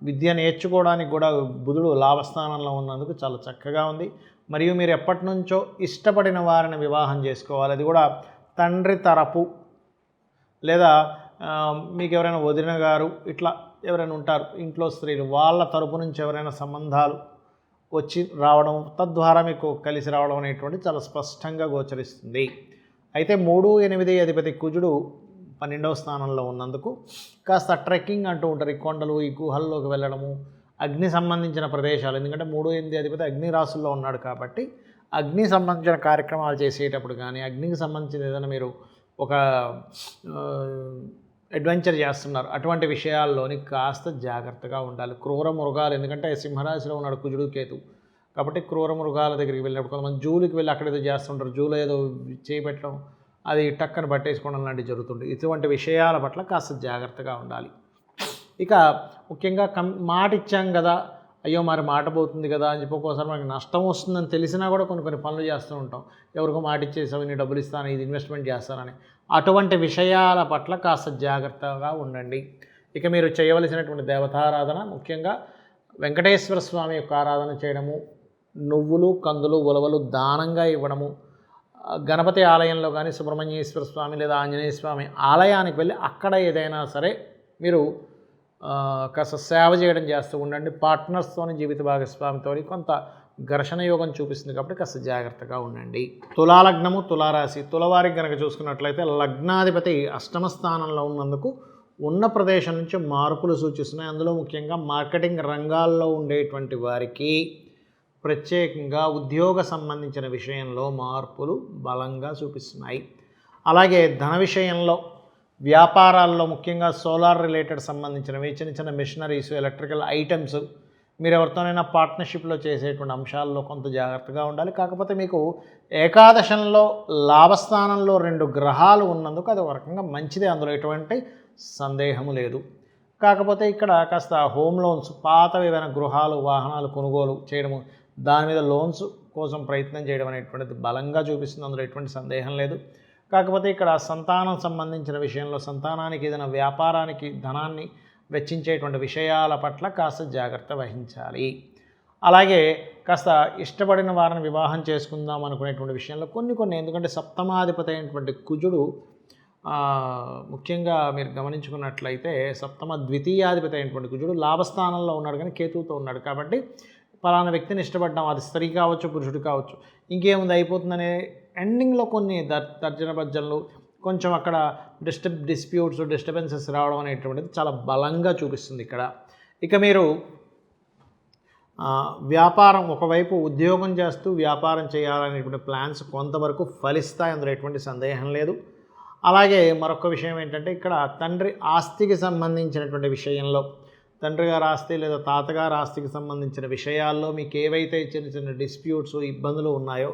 Speaker 1: విద్య నేర్చుకోవడానికి కూడా బుధుడు లాభస్థానంలో ఉన్నందుకు చాలా చక్కగా ఉంది. మరియు మీరు ఎప్పటి నుంచో ఇష్టపడిన వారిని వివాహం చేసుకోవాలి. అది కూడా తండ్రి తరపు, లేదా మీకు ఎవరైనా వదిన గారు, ఇట్లా ఎవరైనా ఉంటారు ఇంట్లో స్త్రీలు, వాళ్ళ తరపు నుంచి ఎవరైనా సంబంధాలు వచ్చి రావడం, తద్వారా మీకు కలిసి రావడం అనేటువంటి చాలా స్పష్టంగా గోచరిస్తుంది. అయితే 3, 8 అధిపతి కుజుడు 12వ స్థానంలో ఉన్నందుకు కాస్త ట్రెక్కింగ్ అంటూ ఉంటారు. ఈ కొండలు, ఈ గుహల్లోకి వెళ్ళడము, అగ్ని సంబంధించిన ప్రదేశాలు, ఎందుకంటే 3, 8 అధిపతి అగ్ని రాశుల్లో ఉన్నాడు కాబట్టి అగ్ని సంబంధించిన కార్యక్రమాలు చేసేటప్పుడు కానీ, అగ్నికి సంబంధించిన ఏదైనా మీరు ఒక అడ్వెంచర్ చేస్తున్నారు, అటువంటి విషయాల్లోని కాస్త జాగ్రత్తగా ఉండాలి. క్రూర మృగాలు, ఎందుకంటే సింహరాశిలో ఉన్నాడు కుజుడు, కేతు, కాబట్టి క్రూర మృగాల దగ్గరికి వెళ్ళినప్పుడు కొంతమంది జూలికి వెళ్ళి అక్కడ ఏదో చేస్తుంటారు, జూలో ఏదో చేపెట్టడం, అది టక్కన పట్టేసుకోవడం లాంటివి జరుగుతుంది. ఇటువంటి విషయాల పట్ల కాస్త జాగ్రత్తగా ఉండాలి. ఇక ముఖ్యంగా మాట ఇచ్చాం కదా, అయ్యో మరి మాట పోతుంది కదా అని చెప్పి ఒక్కోసారి మనకి నష్టం వస్తుందని తెలిసినా కూడా కొన్ని పనులు చేస్తూ ఉంటాం. ఎవరికో మాట ఇచ్చేసావు, ఇన్ని డబ్బులు ఇస్తాను, ఇది ఇన్వెస్ట్మెంట్ చేస్తానని. అటువంటి విషయాల పట్ల కాస్త జాగ్రత్తగా ఉండండి. ఇక మీరు చేయవలసినటువంటి దేవతారాధన, ముఖ్యంగా వెంకటేశ్వర స్వామి యొక్క ఆరాధన చేయడము, నువ్వులు, కందులు, ఉలవలు దానంగా ఇవ్వడము, గణపతి ఆలయంలో కానీ, సుబ్రహ్మణ్యేశ్వర స్వామి లేదా ఆంజనేయ స్వామి ఆలయానికి వెళ్ళి అక్కడ ఏదైనా సరే మీరు కాస్త సేవ చేయడం చేస్తూ ఉండండి. పార్ట్నర్స్తోని, జీవిత భాగస్వామితో కొంత ఘర్షణ యోగం చూపిస్తుంది కాబట్టి కాస్త జాగ్రత్తగా ఉండండి. తులాలగ్నము, తులారాశి. తులవారికి కనుక చూసుకున్నట్లయితే లగ్నాధిపతి 8వ స్థానంలో ఉన్నందుకు ఉన్న ప్రదేశం నుంచి మార్పులు సూచిస్తున్నాయి. అందులో ముఖ్యంగా మార్కెటింగ్ రంగాల్లో ఉండేటువంటి వారికి ప్రత్యేకంగా ఉద్యోగ సంబంధించిన విషయంలో మార్పులు బలంగా చూపిస్తున్నాయి. అలాగే ధన విషయంలో, వ్యాపారాల్లో ముఖ్యంగా సోలార్ రిలేటెడ్ సంబంధించినవి, చిన్న చిన్న మిషనరీస్, ఎలక్ట్రికల్ ఐటమ్స్, మీరు ఎవరితోనైనా పార్ట్నర్షిప్లో చేసేటువంటి అంశాల్లో కొంత జాగ్రత్తగా ఉండాలి. కాకపోతే మీకు ఏకాదశంలో లాభస్థానంలో 2 గ్రహాలు ఉన్నందుకు అది ఒక రకంగా మంచిదే, అందులో ఎటువంటి సందేహము లేదు. కాకపోతే ఇక్కడ కాస్త హోమ్ లోన్స్, పాతవి ఏవైనా గృహాలు, వాహనాలు కొనుగోలు చేయడము, దాని మీద లోన్స్ కోసం ప్రయత్నం చేయడం అనేటువంటిది బలంగా చూపిస్తుంది, అందులో ఎటువంటి సందేహం లేదు. కాకపోతే ఇక్కడ సంతానం సంబంధించిన విషయంలో, సంతానానికి ఏదైనా వ్యాపారానికి ధనాన్ని వెచ్చించేటువంటి విషయాల పట్ల కాస్త జాగ్రత్త వహించాలి. అలాగే కాస్త ఇష్టపడిన వారిని వివాహం చేసుకుందాం అనుకునేటువంటి విషయంలో కొన్ని ఎందుకంటే సప్తమాధిపతి అయినటువంటి కుజుడు ముఖ్యంగా మీరు గమనించుకున్నట్లయితే సప్తమ ద్వితీయాధిపతి అయినటువంటి కుజుడు లాభస్థానంలో ఉన్నాడు, కానీ కేతువుతో ఉన్నాడు. కాబట్టి పలానా వ్యక్తిని ఇష్టపడ్డాం, అది స్త్రీ కావచ్చు, పురుషుడు కావచ్చు, ఇంకేముంది అయిపోతుందనే ఎండింగ్లో కొన్ని తర్జన భర్జనలు, కొంచెం అక్కడ డిస్టర్బెన్సెస్ రావడం అనేటువంటిది చాలా బలంగా చూపిస్తుంది ఇక్కడ. ఇక మీరు వ్యాపారం, ఒకవైపు ఉద్యోగం చేస్తూ వ్యాపారం చేయాలనేటువంటి ప్లాన్స్ కొంతవరకు ఫలిస్తాయి, అందులో ఎటువంటి సందేహం లేదు. అలాగే మరొక విషయం ఏంటంటే ఇక్కడ తండ్రి ఆస్తికి సంబంధించినటువంటి విషయంలో, తండ్రి గారి ఆస్తి లేదా తాతగారి ఆస్తికి సంబంధించిన విషయాల్లో మీకు ఏవైతే చిన్న చిన్న డిస్ప్యూట్స్, ఇబ్బందులు ఉన్నాయో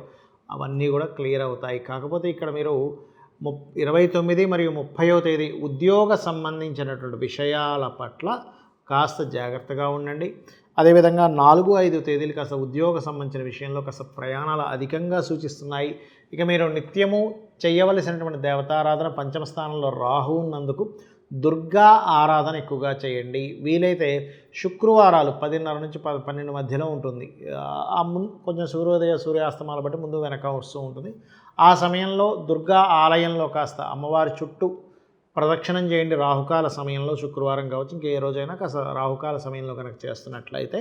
Speaker 1: అవన్నీ కూడా క్లియర్ అవుతాయి. కాకపోతే ఇక్కడ మీరు 29 మరియు 30వ తేదీ ఉద్యోగ సంబంధించినటువంటి విషయాల పట్ల కాస్త జాగ్రత్తగా ఉండండి. అదేవిధంగా 4, 5 తేదీలు కాస్త ఉద్యోగ సంబంధించిన విషయంలో కాస్త ప్రయాణాలు అధికంగా సూచిస్తున్నాయి. ఇక మీరు నిత్యము చేయవలసినటువంటి దేవతారాధన, పంచమ స్థానంలో రాహు ఉన్నందుకు దుర్గా ఆరాధన ఎక్కువగా చేయండి. వీలైతే శుక్రవారాలు 10:30 నుంచి 12 మధ్యలో ఉంటుంది. కొంచెం సూర్యోదయ సూర్యాస్తమాలు బట్టి ముందు వెనక వస్తూ ఉంటుంది. ఆ సమయంలో దుర్గా ఆలయంలో కాస్త అమ్మవారి చుట్టూ ప్రదక్షిణం చేయండి. రాహుకాల సమయంలో శుక్రవారం కావచ్చు, ఇంకే రోజైనా కాస్త రాహుకాల సమయంలో కనుక చేస్తున్నట్లయితే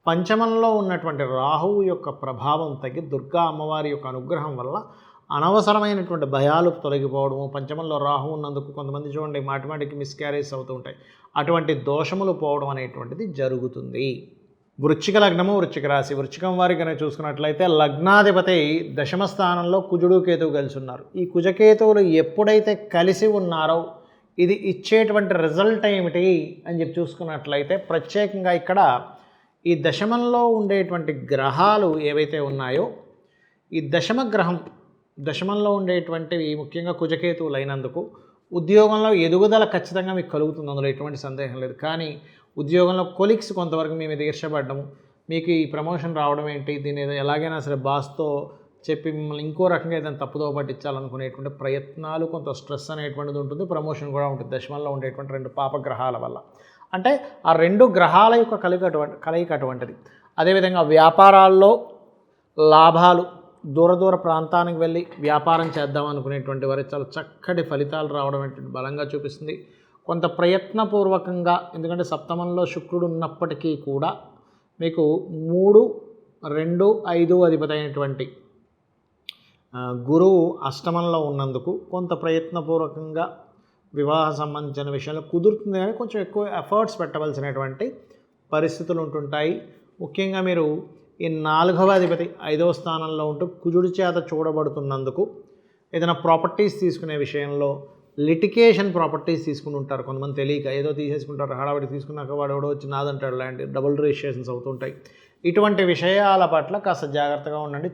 Speaker 1: పంచమంలో ఉన్నటువంటి రాహువు యొక్క ప్రభావం తగ్గి దుర్గా అమ్మవారి యొక్క అనుగ్రహం వల్ల అనవసరమైనటువంటి భయాలు తొలగిపోవడము, పంచమంలో రాహు ఉన్నందుకు కొంతమంది చూడండి మాటిమాటికి మిస్క్యారేజ్ అవుతూ ఉంటాయి, అటువంటి దోషములు పోవడం అనేటువంటిది జరుగుతుంది. వృశ్చిక లగ్నము, వృశ్చిక రాశి. వృశ్చికం వారి కనుక చూసుకున్నట్లయితే లగ్నాధిపతి దశమ స్థానంలో కుజుడు, కేతువు కలిసి ఉన్నారు. ఈ కుజకేతువులు ఎప్పుడైతే కలిసి ఉన్నారో ఇది ఇచ్చేటువంటి రిజల్ట్ ఏమిటి అని చెప్పి చూసుకున్నట్లయితే ప్రత్యేకంగా ఇక్కడ ఈ దశమంలో ఉండేటువంటి గ్రహాలు ఏవైతే ఉన్నాయో ఈ దశమంలో ఉండేటువంటివి ముఖ్యంగా కుజకేతువులు అయినందుకు ఉద్యోగంలో ఎదుగుదల ఖచ్చితంగా మీకు కలుగుతుంది, అందులో ఎటువంటి సందేహం లేదు. కానీ ఉద్యోగంలో కొలీగ్స్ కొంతవరకు మీ మీద ఈర్ష్యపడ్డము, మీకు ఈ ప్రమోషన్ రావడం ఏంటి, దీన్ని ఎలాగైనా సరే బాస్తో చెప్పి మిమ్మల్ని ఇంకో రకంగా ఏదైనా తప్పుదో పట్టించాలనుకునేటువంటి ప్రయత్నాలు, కొంత స్ట్రెస్ అనేటువంటిది ఉంటుంది, ప్రమోషన్ కూడా ఉంటుంది దశమంలో ఉండేటువంటి 2 పాపగ్రహాల వల్ల. అంటే ఆ 2 గ్రహాల యొక్క కలయిక అటువంటిది. అదేవిధంగా వ్యాపారాల్లో లాభాలు, దూర ప్రాంతానికి వెళ్ళి వ్యాపారం చేద్దాం అనుకునేటువంటి వారికి చాలా చక్కటి ఫలితాలు రావడం అనేటువంటి బలంగా చూపిస్తుంది. కొంత ప్రయత్నపూర్వకంగా, ఎందుకంటే సప్తమంలో శుక్రుడు ఉన్నప్పటికీ కూడా మీకు 3, 2, 5 అధిపతి అయినటువంటి గురువు అష్టమంలో ఉన్నందుకు కొంత ప్రయత్నపూర్వకంగా వివాహ సంబంధించిన విషయంలో కుదురుతుంది, కానీ కొంచెం ఎక్కువ ఎఫర్ట్స్ పెట్టవలసినటువంటి పరిస్థితులు ఉంటుంటాయి. ముఖ్యంగా మీరు ఈ 4వ అధిపతి 5వ స్థానంలో ఉంటూ కుజుడి చేత చూడబడుతున్నందుకు ఏదైనా ప్రాపర్టీస్ తీసుకునే విషయంలో లిటికేషన్ ప్రాపర్టీస్ తీసుకుని ఉంటారు కొంతమంది, తెలియక ఏదో తీసేసుకుంటారు, హడావిడి తీసుకున్నాక వాడు ఎవడో వచ్చి నాదంటాడు, ల్యాండ్ డబుల్ రిజిస్ట్రేషన్స్ అవుతుంటాయి. ఇటువంటి విషయాల పట్ల కాస్త జాగ్రత్తగా ఉండండి.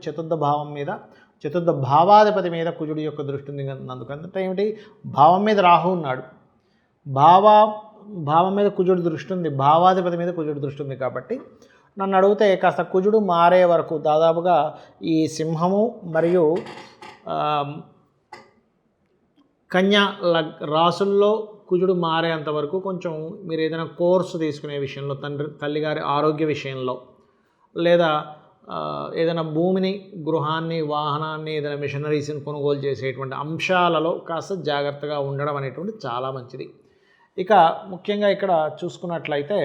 Speaker 1: చతుర్థ భావాధిపతి మీద కుజుడి యొక్క దృష్టి ఉంది అందుకంటే ఏమిటి, భావం మీద రాహు ఉన్నాడు, భావం మీద కుజుడి దృష్టి ఉంది, భావాధిపతి మీద కుజుడి దృష్టి ఉంది. కాబట్టి నన్ను అడిగితే కాస్త కుజుడు మారే వరకు దాదాపుగా ఈ సింహము మరియు కన్యా రాసుల్లో కుజుడు మారేంత వరకు కొంచెం మీరు ఏదైనా కోర్సు తీసుకునే విషయంలో, తల్లిగారి ఆరోగ్య విషయంలో, లేదా ఏదైనా భూమిని, గృహాన్ని, వాహనాన్ని, ఏదైనా మిషనరీస్ని కొనుగోలు చేసేటువంటి అంశాలలో కాస్త జాగ్రత్తగా ఉండడం అనేటువంటి చాలా మంచిది. ఇక ముఖ్యంగా ఇక్కడ చూసుకున్నట్లయితే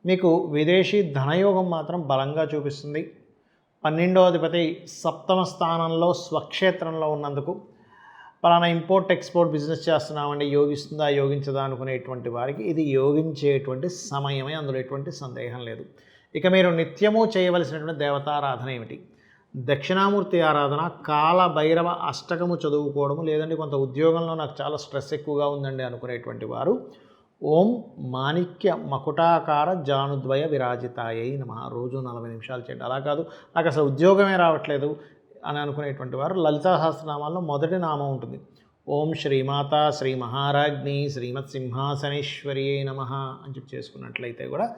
Speaker 1: మీకు విదేశీ ధనయోగం మాత్రం బలంగా చూపిస్తుంది. 12వ అధిపతి సప్తమ స్థానంలో స్వక్షేత్రంలో ఉన్నందుకు పలానా ఇంపోర్ట్ ఎక్స్పోర్ట్ బిజినెస్ చేస్తున్నామండి, యోగిస్తుందా యోగించదా అనుకునేటువంటి వారికి ఇది యోగించేటువంటి సమయమే, అందులో ఎటువంటి సందేహం లేదు. ఇక మీరు నిత్యము చేయవలసినటువంటి దేవతారాధన ఏమిటి, దక్షిణామూర్తి ఆరాధన, కాల భైరవ అష్టకము చదువుకోవడము, లేదంటే కొంత ఉద్యోగంలో నాకు చాలా స్ట్రెస్ ఎక్కువగా ఉందండి అనుకునేటువంటి వారు ఓం మాణిక్య మకుటాకార జానుద్వయ విరాజితాయై నమః. రోజు 40 నిమిషాలు చేయండి. అలా కాదు నాకు అసలు ఉద్యోగమే రావట్లేదు అని అనుకునేటువంటి వారు లలితా సహస్రనామాల్లో మొదటి నామం ఉంటుంది. ఓం శ్రీమాత శ్రీ మహారాజ్ఞి శ్రీమత్ సింహాసనేశ్వరి నమః అని చెప్పి చేసుకున్నట్లయితే కూడా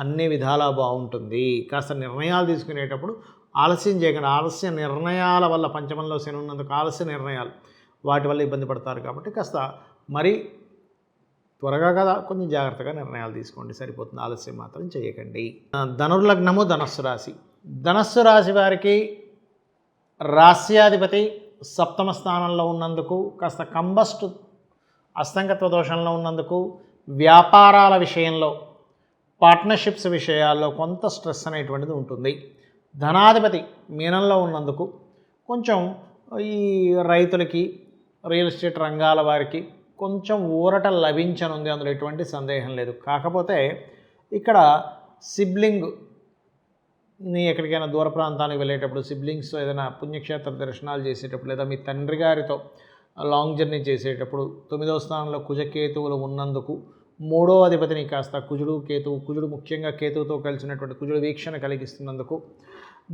Speaker 1: అన్ని విధాలా బాగుంటుంది. కాస్త నిర్ణయాలు తీసుకునేటప్పుడు ఆలస్యం చేయకండి. ఆలస్య నిర్ణయాల వల్ల పంచమంలో శని ఉన్నందుకు ఆలస్య నిర్ణయాలు వాటి వల్ల ఇబ్బంది పడతారు కాబట్టి కాస్త మరి త్వరగా కదా కొంచెం జాగ్రత్తగా నిర్ణయాలు తీసుకోండి, సరిపోతుంది. ఆలస్యం మాత్రం చేయకండి. ధనుర్లగ్నము ధనస్సు రాశి. ధనస్సు రాశి వారికి రాస్యాధిపతి సప్తమ స్థానంలో ఉన్నందుకు కాస్త కంబస్ట్ అస్తంగత్వ దోషంలో ఉన్నందుకు వ్యాపారాల విషయంలో పార్ట్నర్షిప్స్ విషయాల్లో కొంత స్ట్రెస్ అనేటువంటిది ఉంటుంది. ధనాధిపతి మీనంలో ఉన్నందుకు కొంచెం ఈ రైతులకి రియల్ ఎస్టేట్ రంగాల వారికి కొంచెం ఊరట లభించనుంది, అందులో ఎటువంటి సందేహం లేదు. కాకపోతే ఇక్కడ సిబ్లింగ్ని ఎక్కడికైనా దూర ప్రాంతానికి వెళ్ళేటప్పుడు సిబ్లింగ్స్ ఏదైనా పుణ్యక్షేత్ర దర్శనాలు చేసేటప్పుడు లేదా మీ తండ్రి గారితో లాంగ్ జర్నీ చేసేటప్పుడు 9వ స్థానంలో కుజకేతువులు ఉన్నందుకు 3వ అధిపతిని కాస్త కుజుడు ముఖ్యంగా కేతువుతో కలిసినటువంటి కుజుడు వీక్షణ కలిగిస్తున్నందుకు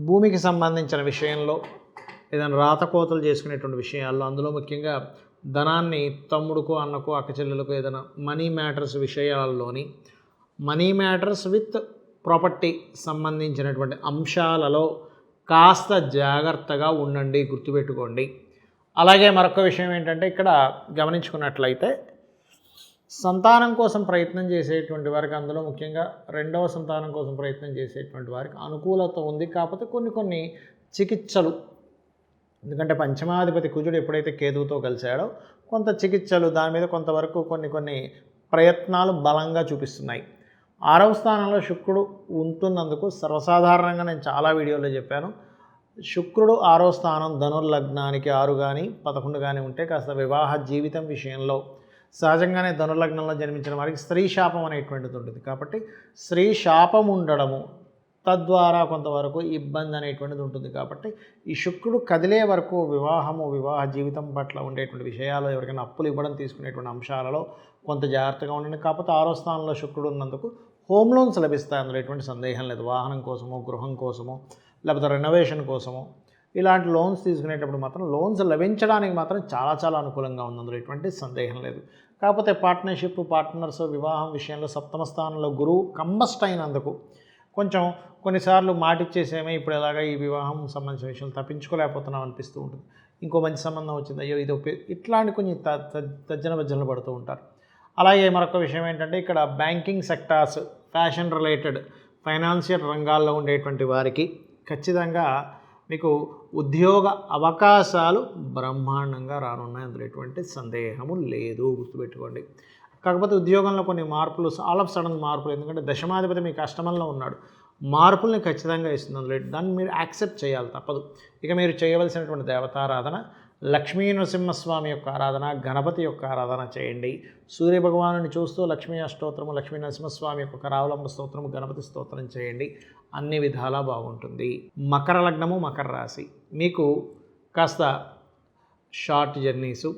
Speaker 1: భూమికి సంబంధించిన విషయంలో ఏదైనా రాతకోతలు చేసుకునేటువంటి విషయాల్లో అందులో ముఖ్యంగా ధనాన్ని తమ్ముడుకో అన్నకో అక్కచెల్లెలకు ఏదైనా మనీ మ్యాటర్స్ విషయాల్లోని మనీ మ్యాటర్స్ విత్ ప్రాపర్టీ సంబంధించినటువంటి అంశాలలో కాస్త జాగ్రత్తగా ఉండండి, గుర్తుపెట్టుకోండి. అలాగే మరొక విషయం ఏంటంటే ఇక్కడ గమనించుకున్నట్లయితే సంతానం కోసం ప్రయత్నం చేసేటువంటి వారికి అందులో ముఖ్యంగా 2వ సంతానం కోసం ప్రయత్నం చేసేటువంటి వారికి అనుకూలత ఉంది. కాకపోతే కొన్ని చికిత్సలు, ఎందుకంటే పంచమాధిపతి కుజుడు ఎప్పుడైతే కేతువుతో కలిశాడో కొంత చికిత్సలు దాని మీద కొంతవరకు కొన్ని ప్రయత్నాలు బలంగా చూపిస్తున్నాయి. 6వ స్థానంలో శుక్రుడు ఉంటున్నందుకు సర్వసాధారణంగా నేను చాలా వీడియోలో చెప్పాను, శుక్రుడు 6వ స్థానం ధనుర్లగ్నానికి 6 కానీ 11 కానీ ఉంటే కాస్త వివాహ జీవితం విషయంలో సహజంగానే ధనుర్లగ్నంలో జన్మించిన వారికి స్త్రీ శాపం అనేటువంటిది ఉంటుంది. కాబట్టి స్త్రీ శాపం ఉండడము తద్వారా కొంతవరకు ఇబ్బంది అనేటువంటిది ఉంటుంది. కాబట్టి ఈ శుక్రుడు కదిలే వరకు వివాహ జీవితం పట్ల ఉండేటువంటి విషయాలు ఎవరికైనా అప్పులు ఇవ్వడం తీసుకునేటువంటి అంశాలలో కొంత జాగ్రత్తగా ఉండండి. కాకపోతే 6వ స్థానంలో శుక్రుడు ఉన్నందుకు హోమ్ లోన్స్ లభిస్తాయి, అందులో ఎటువంటి సందేహం లేదు. వాహనం కోసమో గృహం కోసమో లేకపోతే రెనోవేషన్ కోసమో ఇలాంటి లోన్స్ తీసుకునేటప్పుడు మాత్రం లోన్స్ లభించడానికి మాత్రం చాలా అనుకూలంగా ఉంది, అందులో ఎటువంటి సందేహం లేదు. కాకపోతే పార్ట్నర్స్ వివాహం విషయంలో 7వ స్థానంలో గురువు కంబస్ట్ అయినందుకు కొంచెం కొన్నిసార్లు మాటిచ్చేసేమే ఇప్పుడు ఎలాగా ఈ వివాహం సంబంధించిన విషయాలు తప్పించుకోలేకపోతున్నాం అనిపిస్తూ ఉంటుంది. ఇంకో మంచి సంబంధం వచ్చింది, అయ్యో ఇది ఇట్లాంటి కొన్ని తర్జనభర్జనలు పడుతూ ఉంటారు. అలాగే మరొక విషయం ఏంటంటే ఇక్కడ banking sectors, fashion related, financial రంగాల్లో ఉండేటువంటి వారికి ఖచ్చితంగా మీకు ఉద్యోగ అవకాశాలు బ్రహ్మాండంగా రానున్నాయి, అందులో ఎటువంటి సందేహము లేదు, గుర్తుపెట్టుకోండి. కాకపోతే ఉద్యోగంలో కొన్ని మార్పులు, ఆల్ ఆఫ్ సడన్ మార్పులు, ఎందుకంటే దశమాధిపతి మీకు అష్టమంలో ఉన్నాడు, మార్పుల్ని ఖచ్చితంగా ఇస్తుంది, అందులో దాన్ని మీరు యాక్సెప్ట్ చేయాలి, తప్పదు. ఇక మీరు చేయవలసినటువంటి దేవతారాధన లక్ష్మీ నరసింహస్వామి యొక్క ఆరాధన, గణపతి యొక్క ఆరాధన చేయండి. సూర్యభగవాను చూస్తూ లక్ష్మీ అష్టోత్తరము, లక్ష్మీ నరసింహస్వామి యొక్క కరావలంబ స్తోత్రము, గణపతి స్తోత్రం చేయండి, అన్ని విధాలా బాగుంటుంది. మకర లగ్నము మకర రాశి. మీకు కాస్త షార్ట్ జర్నీసు,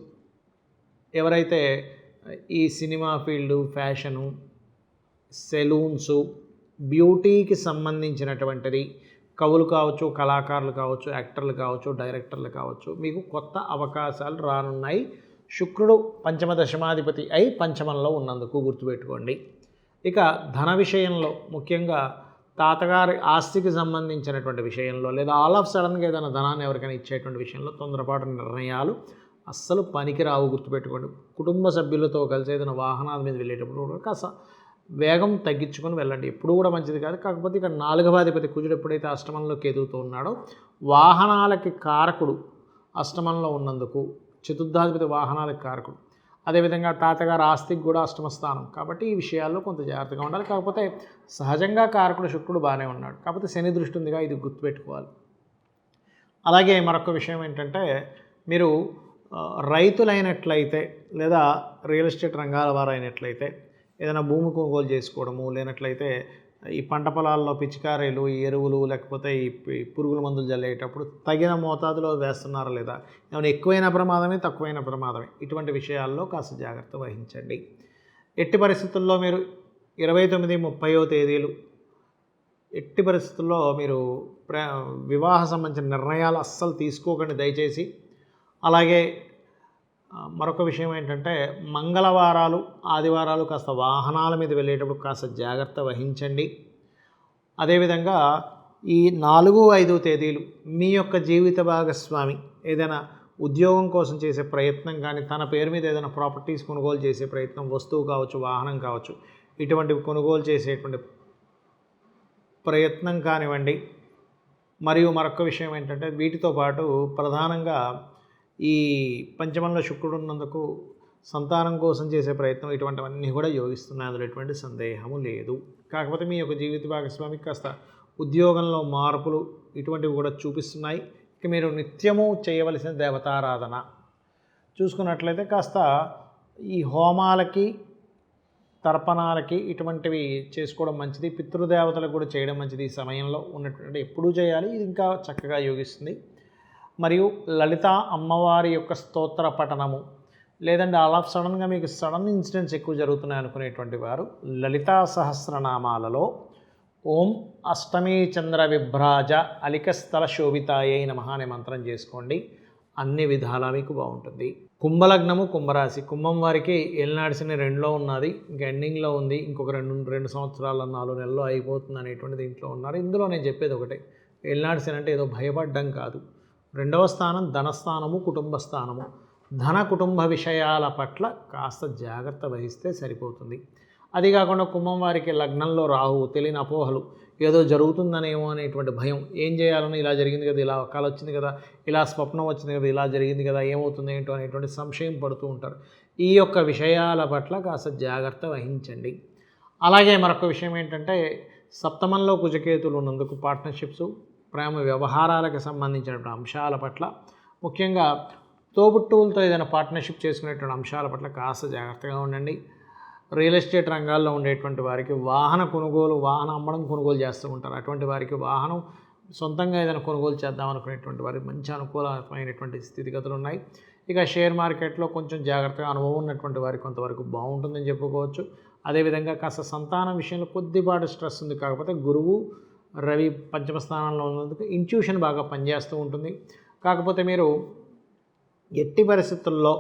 Speaker 1: ఎవరైతే ఈ సినిమా ఫీల్డు, ఫ్యాషను, సెలూన్సు, బ్యూటీకి సంబంధించినటువంటిది, కవులు కావచ్చు, కళాకారులు కావచ్చు, యాక్టర్లు కావచ్చు, డైరెక్టర్లు కావచ్చు, మీకు కొత్త అవకాశాలు రానున్నాయి. శుక్రుడు పంచమ దశమాధిపతి అయి పంచమంలో ఉన్నందుకు గుర్తుపెట్టుకోండి. ఇక ధన విషయంలో ముఖ్యంగా తాతగారి ఆస్తికి సంబంధించినటువంటి విషయంలో లేదా ఆల్ ఆఫ్ సడన్గా ఏదైనా ధనాన్ని ఎవరికైనా ఇచ్చేటువంటి విషయంలో తొందరపాటు నిర్ణయాలు అస్సలు పనికిరావు, గుర్తుపెట్టుకోండి. కుటుంబ సభ్యులతో కలిసి ఏదైనా వాహనాల మీద వెళ్ళేటప్పుడు కూడా కాస్త వేగం తగ్గించుకొని వెళ్ళండి, ఎప్పుడు కూడా మంచిది కాదు. కాకపోతే ఇక్కడ 4వ అధిపతి కుజుడు ఎప్పుడైతే అష్టమంలో కేతువుతో ఉన్నాడో వాహనాలకి కారకుడు అష్టమంలో ఉన్నందుకు, చతుర్థాధిపతి వాహనాలకి కారకుడు, అదేవిధంగా తాతగారు ఆస్తికి కూడా అష్టమ స్థానం, కాబట్టి ఈ విషయాల్లో కొంత జాగ్రత్తగా ఉండాలి. కాకపోతే సహజంగా కారకుడు శుక్రుడు బాగానే ఉన్నాడు, కాకపోతే శని దృష్టి ఉందిగా, ఇది గుర్తుపెట్టుకోవాలి. అలాగే మరొక విషయం ఏంటంటే మీరు రైతులైనట్లయితే లేదా రియల్ ఎస్టేట్ రంగాల వారు అయినట్లయితే ఏదైనా భూమి కొనుగోలు చేసుకోవడము, లేనట్లయితే ఈ పంట పొలాల్లో పిచికారీలు, ఎరువులు, లేకపోతే ఈ పురుగుల మందులు జల్లేటప్పుడు తగిన మోతాదులో వేస్తున్నారా లేదా, ఏమైనా ఎక్కువైన ప్రమాదమే తక్కువైన ప్రమాదమే, ఇటువంటి విషయాల్లో కాస్త జాగ్రత్త వహించండి. ఎట్టి పరిస్థితుల్లో మీరు 29, 30వ తేదీలు ఎట్టి పరిస్థితుల్లో మీరు వివాహ సంబంధించిన నిర్ణయాలు అస్సలు తీసుకోకండి దయచేసి. అలాగే మరొక విషయం ఏంటంటే మంగళవారాలు, ఆదివారాలు కాస్త వాహనాల మీద వెళ్ళేటప్పుడు కాస్త జాగ్రత్త వహించండి. అదేవిధంగా ఈ 4, 5 తేదీలు మీ యొక్క జీవిత భాగస్వామి ఏదైనా ఉద్యోగం కోసం చేసే ప్రయత్నం కానీ, తన పేరు మీద ఏదైనా ప్రాపర్టీస్ కొనుగోలు చేసే ప్రయత్నం, వస్తువు కావచ్చు, వాహనం కావచ్చు, ఇటువంటివి కొనుగోలు చేసేటువంటి ప్రయత్నం కానివ్వండి. మరియు మరొక విషయం ఏంటంటే వీటితో పాటు ప్రధానంగా ఈ పంచమంలో శుక్రుడు ఉన్నందుకు సంతానం కోసం చేసే ప్రయత్నం, ఇటువంటివన్నీ కూడా యోగిస్తున్నాయి, అందులో ఎటువంటి సందేహము లేదు. కాకపోతే మీ యొక్క జీవిత భాగస్వామికి కాస్త ఉద్యోగంలో మార్పులు ఇటువంటివి కూడా చూపిస్తున్నాయి. ఇక మీరు నిత్యము చేయవలసిన దేవతారాధన చూసుకున్నట్లయితే కాస్త ఈ హోమాలకి, తర్పణాలకి ఇటువంటివి చేసుకోవడం మంచిది. పితృదేవతలకు కూడా చేయడం మంచిది. ఈ సమయంలో ఉన్నటువంటి ఎప్పుడూ చేయాలి, ఇది ఇంకా చక్కగా యోగిస్తుంది. మరియు లలిత అమ్మవారి యొక్క స్తోత్ర పఠనము, లేదంటే ఆల్ ఆఫ్ సడన్గా మీకు సడన్ ఇన్సిడెంట్స్ ఎక్కువ జరుగుతున్నాయి అనుకునేటువంటి వారు లలితా సహస్రనామాలలో ఓం అష్టమీ చంద్ర విభ్రాజ అలికస్థల శోభితాయై నమః అనే మంత్రం చేసుకోండి. అన్ని విధాలా మీకు బాగుంటుంది. కుంభలగ్నము, కుంభరాశి. కుంభం వారికి ఏలినాడిసిన 2లో ఉన్నది, ఇంకా ఎండింగ్లో ఉంది. ఇంకొక 2 సంవత్సరాల 4 నెలల్లో అయిపోతుంది అనేటువంటి దీంట్లో ఉన్నారు. ఇందులో నేను చెప్పేది ఒకటే, ఏలినాడిసిన అంటే ఏదో భయపడ్డం కాదు. 2వ స్థానం ధనస్థానము, కుటుంబ స్థానము. ధన కుటుంబ విషయాల పట్ల కాస్త జాగ్రత్త వహిస్తే సరిపోతుంది. అది కాకుండా కుంభం వారికి లగ్నంలో రాహువు, తెలియని అపోహలు, ఏదో జరుగుతుందనేమో అనేటువంటి భయం, ఏం చేయాలని, ఇలా జరిగింది కదా, ఇలా కల వచ్చింది కదా, ఇలా స్వప్నం వచ్చింది కదా, ఇలా జరిగింది కదా, ఏమవుతుంది ఏంటో అనేటువంటి సంశయం పడుతూ ఉంటారు. ఈ యొక్క విషయాల పట్ల కాస్త జాగ్రత్త వహించండి. అలాగే మరొక విషయం ఏంటంటే సప్తమంలో కుజకేతులు ఉన్నందుకు పార్ట్నర్షిప్స్, ప్రేమ వ్యవహారాలకు సంబంధించినటువంటి అంశాల పట్ల, ముఖ్యంగా తోబుట్టువులతో ఏదైనా పార్ట్నర్షిప్ చేసుకునేటువంటి అంశాల పట్ల కాస్త జాగ్రత్తగా ఉండండి. రియల్ ఎస్టేట్ రంగాల్లో ఉండేటువంటి వారికి వాహన కొనుగోలు, వాహన అమ్మడం, కొనుగోలు చేస్తూ ఉంటారు. అటువంటి వారికి వాహనం సొంతంగా ఏదైనా కొనుగోలు చేద్దాం అనుకునేటువంటి వారికి మంచి అనుకూలమైనటువంటి స్థితిగతులు ఉన్నాయి. ఇక షేర్ మార్కెట్లో కొంచెం జాగ్రత్తగా అనుభవం ఉన్నటువంటి వారికి కొంతవరకు బాగుంటుందని చెప్పుకోవచ్చు. అదేవిధంగా కాస్త సంతానం విషయంలో కొద్దిపాటు స్ట్రెస్ ఉంది. కాకపోతే గురువు, రవి పంచమ స్థానంలో ఉన్నందుకు ఇంట్యూషన్ బాగా పనిచేస్తూ ఉంటుంది. కాకపోతే మీరు ఎట్టి పరిస్థితుల్లో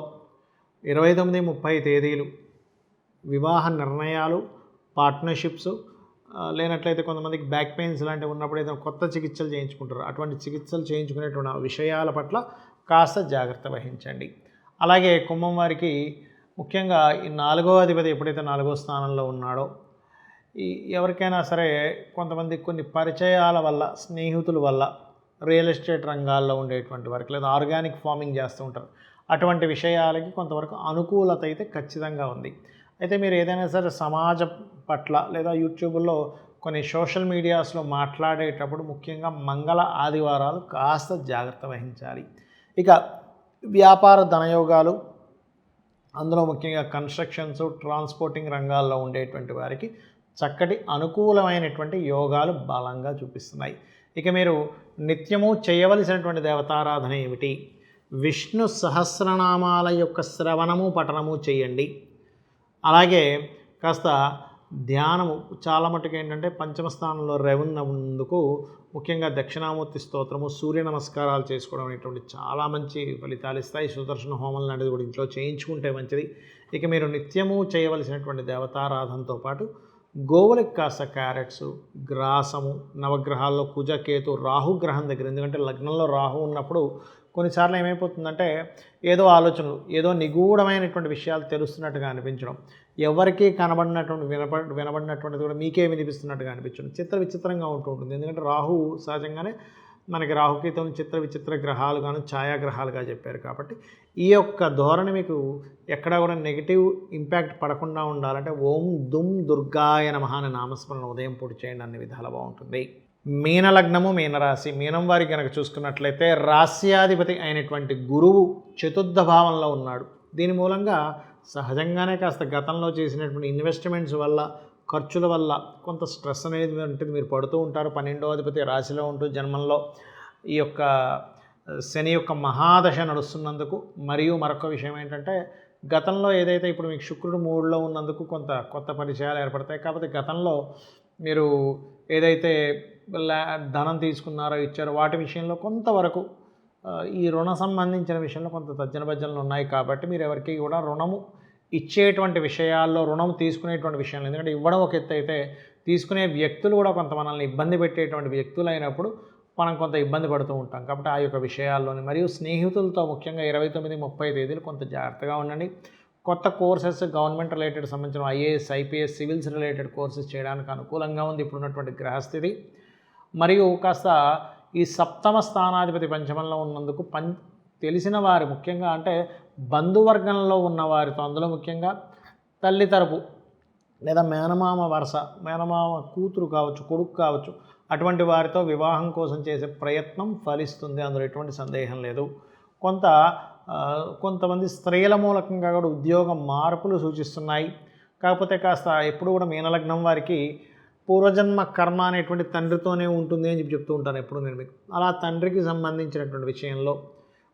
Speaker 1: 29, 30 తేదీలు వివాహ నిర్ణయాలు, పార్ట్నర్షిప్స్, లేనట్లయితే కొంతమందికి బ్యాక్ పెయిన్స్ లాంటివి ఉన్నప్పుడు ఏదైనా కొత్త చికిత్సలు చేయించుకుంటారు. అటువంటి చికిత్సలు చేయించుకునేటువంటి విషయాల పట్ల కాస్త జాగ్రత్త వహించండి. అలాగే కుంభం వారికి ముఖ్యంగా ఈ 4వ అధిపతి ఎప్పుడైతే 4వ స్థానంలో ఉన్నాడో, ఈ ఎవరికైనా సరే కొంతమంది కొన్ని పరిచయాల వల్ల, స్నేహితుల వల్ల రియల్ ఎస్టేట్ రంగాల్లో ఉండేటువంటి వారికి, లేదా ఆర్గానిక్ ఫార్మింగ్ చేస్తూ ఉంటారు, అటువంటి విషయాలకి కొంతవరకు అనుకూలత అయితే ఖచ్చితంగా ఉంది. అయితే మీరు ఏదైనా సరే సమాజం పట్ల లేదా యూట్యూబ్లో కొన్ని సోషల్ మీడియాస్లో మాట్లాడేటప్పుడు ముఖ్యంగా మంగళ, ఆదివారాలు కాస్త జాగ్రత్త వహించాలి. ఇక వ్యాపార ధనయోగాలు, అందులో ముఖ్యంగా కన్స్ట్రక్షన్స్, ట్రాన్స్పోర్టింగ్ రంగాల్లో ఉండేటువంటి వారికి చక్కటి అనుకూలమైనటువంటి యోగాలు బలంగా చూపిస్తున్నాయి. ఇక మీరు నిత్యము చేయవలసినటువంటి దేవతారాధన ఏమిటి? విష్ణు సహస్రనామాల యొక్క శ్రవణము, పఠనము చేయండి. అలాగే కాస్త ధ్యానము, చాలా మటుకు ఏంటంటే పంచమ స్థానంలో ఉన్నందుకు ముఖ్యంగా దక్షిణామూర్తి స్తోత్రము, సూర్య నమస్కారాలు చేసుకోవడం అనేటువంటి చాలా మంచి ఫలితాలు ఇస్తాయి. సుదర్శన హోమం లాంటిది కూడా ఇంట్లో చేయించుకుంటే మంచిది. ఇక మీరు నిత్యము చేయవలసినటువంటి దేవతారాధనతో పాటు గోవులకు కాస్త క్యారెట్స్, గ్రాసము, నవగ్రహాల్లో కుజ, కేతు, రాహుగ్రహం దగ్గర, ఎందుకంటే లగ్నంలో రాహు ఉన్నప్పుడు కొన్నిసార్లు ఏమైపోతుందంటే ఏదో ఆలోచనలు, ఏదో నిగూఢమైనటువంటి విషయాలు తెలుస్తున్నట్టుగా అనిపించడం, ఎవరికీ కనబడినటువంటి వినబడినటువంటిది కూడా మీకే వినిపిస్తున్నట్టుగా అనిపించడం, విచిత్రంగా ఉంటూ ఉంటుంది. ఎందుకంటే రాహు సహజంగానే మనకి రాహుకేతువుని విచిత్ర గ్రహాలుగాను, ఛాయాగ్రహాలుగా చెప్పారు. కాబట్టి ఈ యొక్క ధోరణి మీకు ఎక్కడా కూడా నెగిటివ్ ఇంపాక్ట్ పడకుండా ఉండాలంటే ఓం దుమ్ దుర్గాయ నమః అనే నామస్మరణ ఉదయం పూట చేయండి, అన్ని విధాలు బాగుంటుంది. మీనలగ్నము, మీనరాశి. మీనం వారికి కనుక చూసుకున్నట్లయితే రాస్యాధిపతి అయినటువంటి గురువు చతుర్థ భావంలో ఉన్నాడు. దీని మూలంగా సహజంగానే కాస్త గతంలో చేసినటువంటి ఇన్వెస్ట్మెంట్స్ వల్ల, ఖర్చుల వల్ల కొంత స్ట్రెస్ అనేది ఉంటుంది, మీరు పడుతూ ఉంటారు. 12వ అధిపతి రాశిలో ఉంటూ జన్మంలో ఈ యొక్క శని యొక్క మహాదశ నడుస్తున్నందుకు, మరియు మరొక విషయం ఏంటంటే గతంలో ఏదైతే ఇప్పుడు మీకు శుక్రుడు 3లో ఉన్నందుకు కొంత కొత్త పరిచయాలు ఏర్పడతాయి. కాకపోతే గతంలో మీరు ఏదైతే ధనం తీసుకున్నారో ఇచ్చారో వాటి విషయంలో కొంతవరకు ఈ రుణ సంబంధించిన విషయంలో కొంత తర్జన భర్జనలు ఉన్నాయి. కాబట్టి మీరు ఎవరికి కూడా రుణము ఇచ్చేటువంటి విషయాల్లో, రుణం తీసుకునేటువంటి విషయాలు, ఎందుకంటే ఇవ్వడం ఒక ఎత్తు అయితే తీసుకునే వ్యక్తులు కూడా కొంత మనల్ని ఇబ్బంది పెట్టేటువంటి వ్యక్తులు అయినప్పుడు మనం కొంత ఇబ్బంది పడుతూ ఉంటాం. కాబట్టి ఆ యొక్క విషయాల్లోని మరియు స్నేహితులతో ముఖ్యంగా 29, 30 తేదీలు కొంత జాగ్రత్తగా ఉండండి. కొత్త కోర్సెస్ గవర్నమెంట్ రిలేటెడ్ సంబంధించిన IAS, IPS, civils related courses చేయడానికి అనుకూలంగా ఉంది ఇప్పుడున్నటువంటి గ్రహస్థితి. మరియు కాస్త ఈ సప్తమ స్థానాధిపతి పంచమంలో ఉన్నందుకు తెలిసిన వారు ముఖ్యంగా అంటే బంధువర్గంలో ఉన్నవారితో, అందులో ముఖ్యంగా తల్లి తరపు లేదా మేనమామ వరుస, మేనమామ కూతురు కావచ్చు, కొడుకు కావచ్చు, అటువంటి వారితో వివాహం కోసం చేసే ప్రయత్నం ఫలిస్తుంది, అందులో ఎటువంటి సందేహం లేదు. కొంతమంది స్త్రీల మూలకంగా కూడా ఉద్యోగ మార్పులు సూచిస్తున్నాయి. కాకపోతే కాస్త ఎప్పుడు కూడా మీనలగ్నం వారికి పూర్వజన్మ కర్మ అనేటువంటి తండ్రితోనే ఉంటుంది అని చెప్తూ ఉంటాను ఎప్పుడు నేను మీకు. అలా తండ్రికి సంబంధించినటువంటి విషయంలో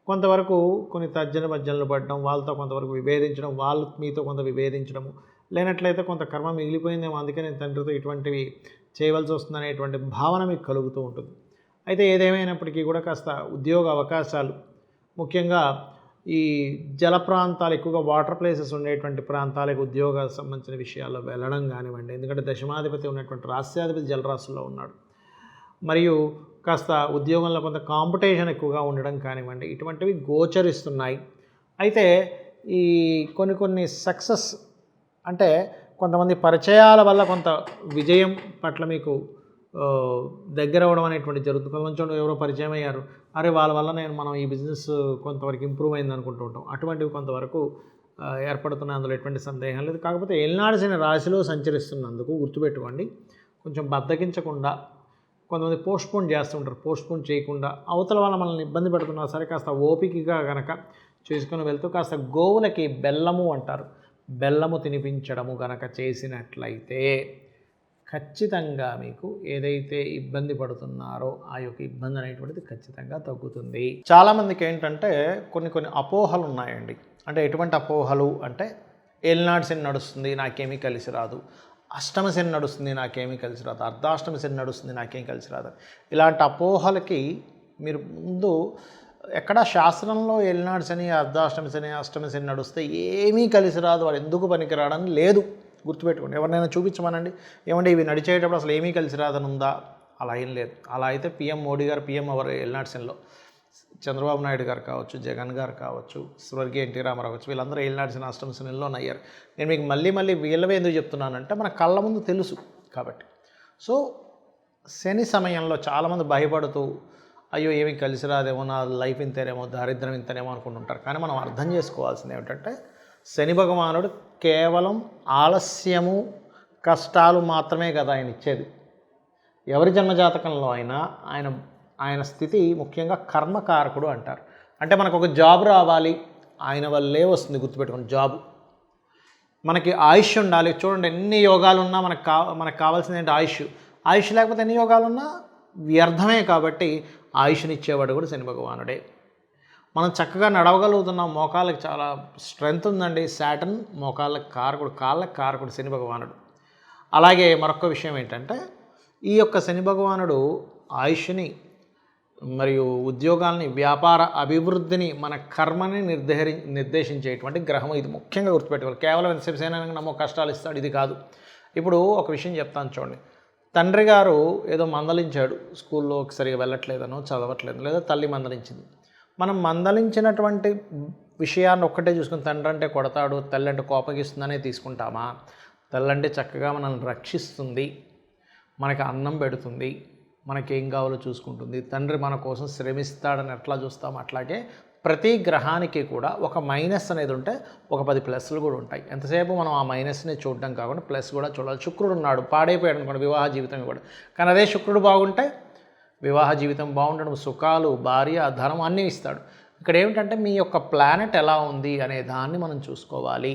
Speaker 1: కొంతవరకు కొన్ని తర్జన భర్జనలు పడడం, వాళ్ళతో కొంతవరకు విభేదించడం, వాళ్ళు మీతో కొంత విభేదించడము, లేనట్లయితే కొంత కర్మ మిగిలిపోయిందేమో అందుకే నేను తండ్రితో ఇటువంటివి చేయవలసి వస్తుందనేటువంటి భావన మీకు కలుగుతూ ఉంటుంది. అయితే ఏదేమైనప్పటికీ కూడా కాస్త ఉద్యోగ అవకాశాలు ముఖ్యంగా ఈ జల ప్రాంతాలు, ఎక్కువగా వాటర్ ప్లేసెస్ ఉండేటువంటి ప్రాంతాలకు ఉద్యోగ సంబంధించిన విషయాల్లో వెళ్ళడం కానివ్వండి. ఎందుకంటే దశమాధిపతి ఉన్నటువంటి రాస్యాధిపతి జలరాశుల్లో ఉన్నాడు. మరియు కాస్త ఉద్యోగంలో కొంత కాంపిటీషన్ ఎక్కువగా ఉండడం కానివ్వండి, ఇటువంటివి గోచరిస్తున్నాయి. అయితే ఈ కొన్ని సక్సెస్ అంటే కొంతమంది పరిచయాల వల్ల కొంత విజయం పట్ల మీకు దగ్గర అవ్వడం అనేటువంటి జరుగుతుంది. కొంచెం ఎవరో పరిచయం అయ్యారు, అరే వాళ్ళ వల్ల మనం ఈ బిజినెస్ కొంతవరకు ఇంప్రూవ్ అయింది అనుకుంటూ ఉంటాం. అటువంటివి కొంతవరకు ఏర్పడుతున్నాయి, అందులో ఎటువంటి సందేహం లేదు. కాకపోతే ఏలినాడు శని రాశిలో సంచరిస్తున్నందుకు గుర్తుపెట్టుకోండి, కొంచెం బద్దకించకుండా కొంతమంది పోస్ట్పోన్ చేస్తుంటారు. పోస్ట్పోన్ చేయకుండా అవతల వాళ్ళ మనల్ని ఇబ్బంది పెడుతున్నా సరే కాస్త ఓపికగా కనుక చేసుకుని వెళ్తూ కాస్త గోవులకి బెల్లము అంటారు, బెల్లము తినిపించడము కనుక చేసినట్లయితే ఖచ్చితంగా మీకు ఏదైతే ఇబ్బంది పడుతున్నారో ఆ యొక్క ఇబ్బంది అనేటువంటిది ఖచ్చితంగా తగ్గుతుంది. చాలామందికి ఏంటంటే కొన్ని అపోహలు ఉన్నాయండి. అంటే ఎటువంటి అపోహలు అంటే ఏలినాడు శని నడుస్తుంది నాకేమీ కలిసి రాదు, అష్టమ శని నడుస్తుంది నాకేమీ కలిసి రాదు, అర్ధాష్టమ శని నడుస్తుంది నాకేం కలిసి రాదు. ఇలాంటి అపోహలకి మీరు ముందు ఎక్కడ శాస్త్రంలో ఏలినాడు శని, అర్ధాష్టమ శని, అష్టమ శని నడుస్తే ఏమీ కలిసి రాదు, వాడు ఎందుకు పనికిరాడని లేదు. గుర్తుపెట్టుకోండి. ఎవరినైనా చూపించమనండి, ఏమంటే ఇవి నడిచేటప్పుడు అసలు ఏమీ కలిసి రాదని ఉందా, అలా ఏం లేదు. అలా అయితే పిఎం మోడీ గారు, పిఎం ఎవరు ఏలినాడు శనిలో చంద్రబాబు నాయుడు గారు కావచ్చు, జగన్ గారు కావచ్చు, స్వర్గీయ ఎన్టీ రామారావు కావచ్చు, వీళ్ళందరూ ఏలినాడు శని, అష్టమ శనిలోనే అయ్యారు. నేను మీకు మళ్ళీ వీళ్ళవే ఎందుకు చెప్తున్నానంటే మన కళ్ళ ముందు తెలుసు కాబట్టి. సో శని సమయంలో చాలామంది భయపడుతూ అయ్యో ఏమి కలిసి రాదేమో, నా లైఫ్ ఇంతేనేమో, దారిద్ర్యం ఇంతనేమో అనుకుంటుంటారు. కానీ మనం అర్థం చేసుకోవాల్సింది ఏమిటంటే శని భగవానుడు కేవలం ఆలస్యము, కష్టాలు మాత్రమే కదా ఆయన ఇచ్చేది. ఎవరి జన్మజాతకంలో అయినా ఆయన స్థితి ముఖ్యంగా కర్మకారకుడు అంటారు. అంటే మనకు ఒక జాబ్ రావాలి, ఆయన వల్లే వస్తుంది. గుర్తుపెట్టుకోండి, జాబు. మనకి ఆయుష్ ఉండాలి. చూడండి, ఎన్ని యోగాలు ఉన్నా మనకు కావాల్సింది ఏంటి? ఆయుష్ లేకపోతే ఎన్ని యోగాలున్నా వ్యర్థమే. కాబట్టి ఆయుష్ని ఇచ్చేవాడు కూడా శని భగవానుడే. మనం చక్కగా నడవగలుగుతున్నాం, మోకాళ్ళకి చాలా స్ట్రెంగ్త్ ఉందండి. శాటర్న్ మోకాళ్ళకి కారకుడు, కాళ్ళకి కారకుడు శని భగవానుడు. అలాగే మరొక విషయం ఏంటంటే ఈ యొక్క శని భగవానుడు ఆయుష్ని మరియు ఉద్యోగాల్ని, వ్యాపార అభివృద్ధిని, మన కర్మని నిర్దేశించేటువంటి గ్రహం. ఇది ముఖ్యంగా గుర్తుపెట్టుకోవాలి. కేవలం ఎంతసేపు నమ్మో కష్టాలు ఇస్తాడు ఇది కాదు. ఇప్పుడు ఒక విషయం చెప్తాను చూడండి. తండ్రి గారు ఏదో మందలించాడు, స్కూల్లోకి సరిగా వెళ్ళట్లేదనో, చదవట్లేదు, లేదా తల్లి మందలించింది. మనం మందలించినటువంటి విషయాన్ని ఒక్కటే చూసుకుని తండ్రి అంటే కొడతాడు, తల్లి అంటే కోపగిస్తుందనే తీసుకుంటామా? తల్లి అంటే చక్కగా మనల్ని రక్షిస్తుంది, మనకి అన్నం పెడుతుంది, మనకేం కావాలో చూసుకుంటుంది. తండ్రి మన కోసం శ్రమిస్తాడని ఎట్లా చూస్తాం, అట్లాగే ప్రతి గ్రహానికి కూడా ఒక మైనస్ అనేది ఉంటే ఒక 10 ప్లస్లు కూడా ఉంటాయి. ఎంతసేపు మనం ఆ మైనస్ని చూడడం కాకుండా ప్లస్ కూడా చూడాలి. శుక్రుడు ఉన్నాడు, పాడైపోయాడు అనుకోండి, వివాహ జీవితం ఇవ్వడు. కానీ అదే శుక్రుడు బాగుంటే వివాహ జీవితం బాగుండడం, సుఖాలు, భార్య, ధనం అన్నీ ఇస్తాడు. ఇక్కడ ఏమిటంటే మీ యొక్క ప్లానెట్ ఎలా ఉంది అనే దాన్ని మనం చూసుకోవాలి.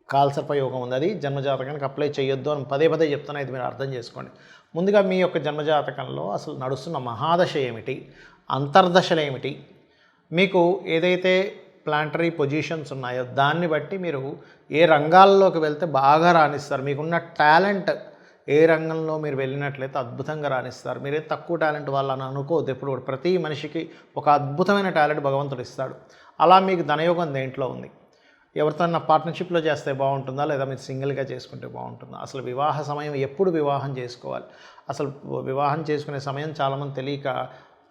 Speaker 1: కాల్సర్ప యోగం ఉంది, అది జన్మజాతకానికి అప్లై చేయొద్దు అని పదే చెప్తున్నా, ఇది మీరు అర్థం చేసుకోండి. ముందుగా మీ యొక్క జన్మజాతకంలో అసలు నడుస్తున్న మహాదశ ఏమిటి, అంతర్దశలు ఏమిటి, మీకు ఏదైతే ప్లాంటరీ పొజిషన్స్ ఉన్నాయో దాన్ని బట్టి మీరు ఏ రంగాల్లోకి వెళ్తే బాగా రాణిస్తారు. మీకున్న టాలెంట్ ఏ రంగంలో మీరు వెళ్ళినట్లయితే అద్భుతంగా రాణిస్తారు. మీరే తక్కువ టాలెంట్ వాళ్ళని అనుకోవద్దు. ఎప్పుడు కూడా ప్రతి మనిషికి ఒక అద్భుతమైన టాలెంట్ భగవంతుడు ఇస్తాడు. అలా మీకు ధనయోగం దేంట్లో ఉంది? ఎవరితోన్నా పార్ట్నర్షిప్లో చేస్తే బాగుంటుందా, లేదా మీరు సింగిల్గా చేసుకుంటే బాగుంటుందా? అసలు వివాహ సమయం ఎప్పుడు వివాహం చేసుకోవాలి? అసలు వివాహం చేసుకునే సమయం చాలామంది తెలియక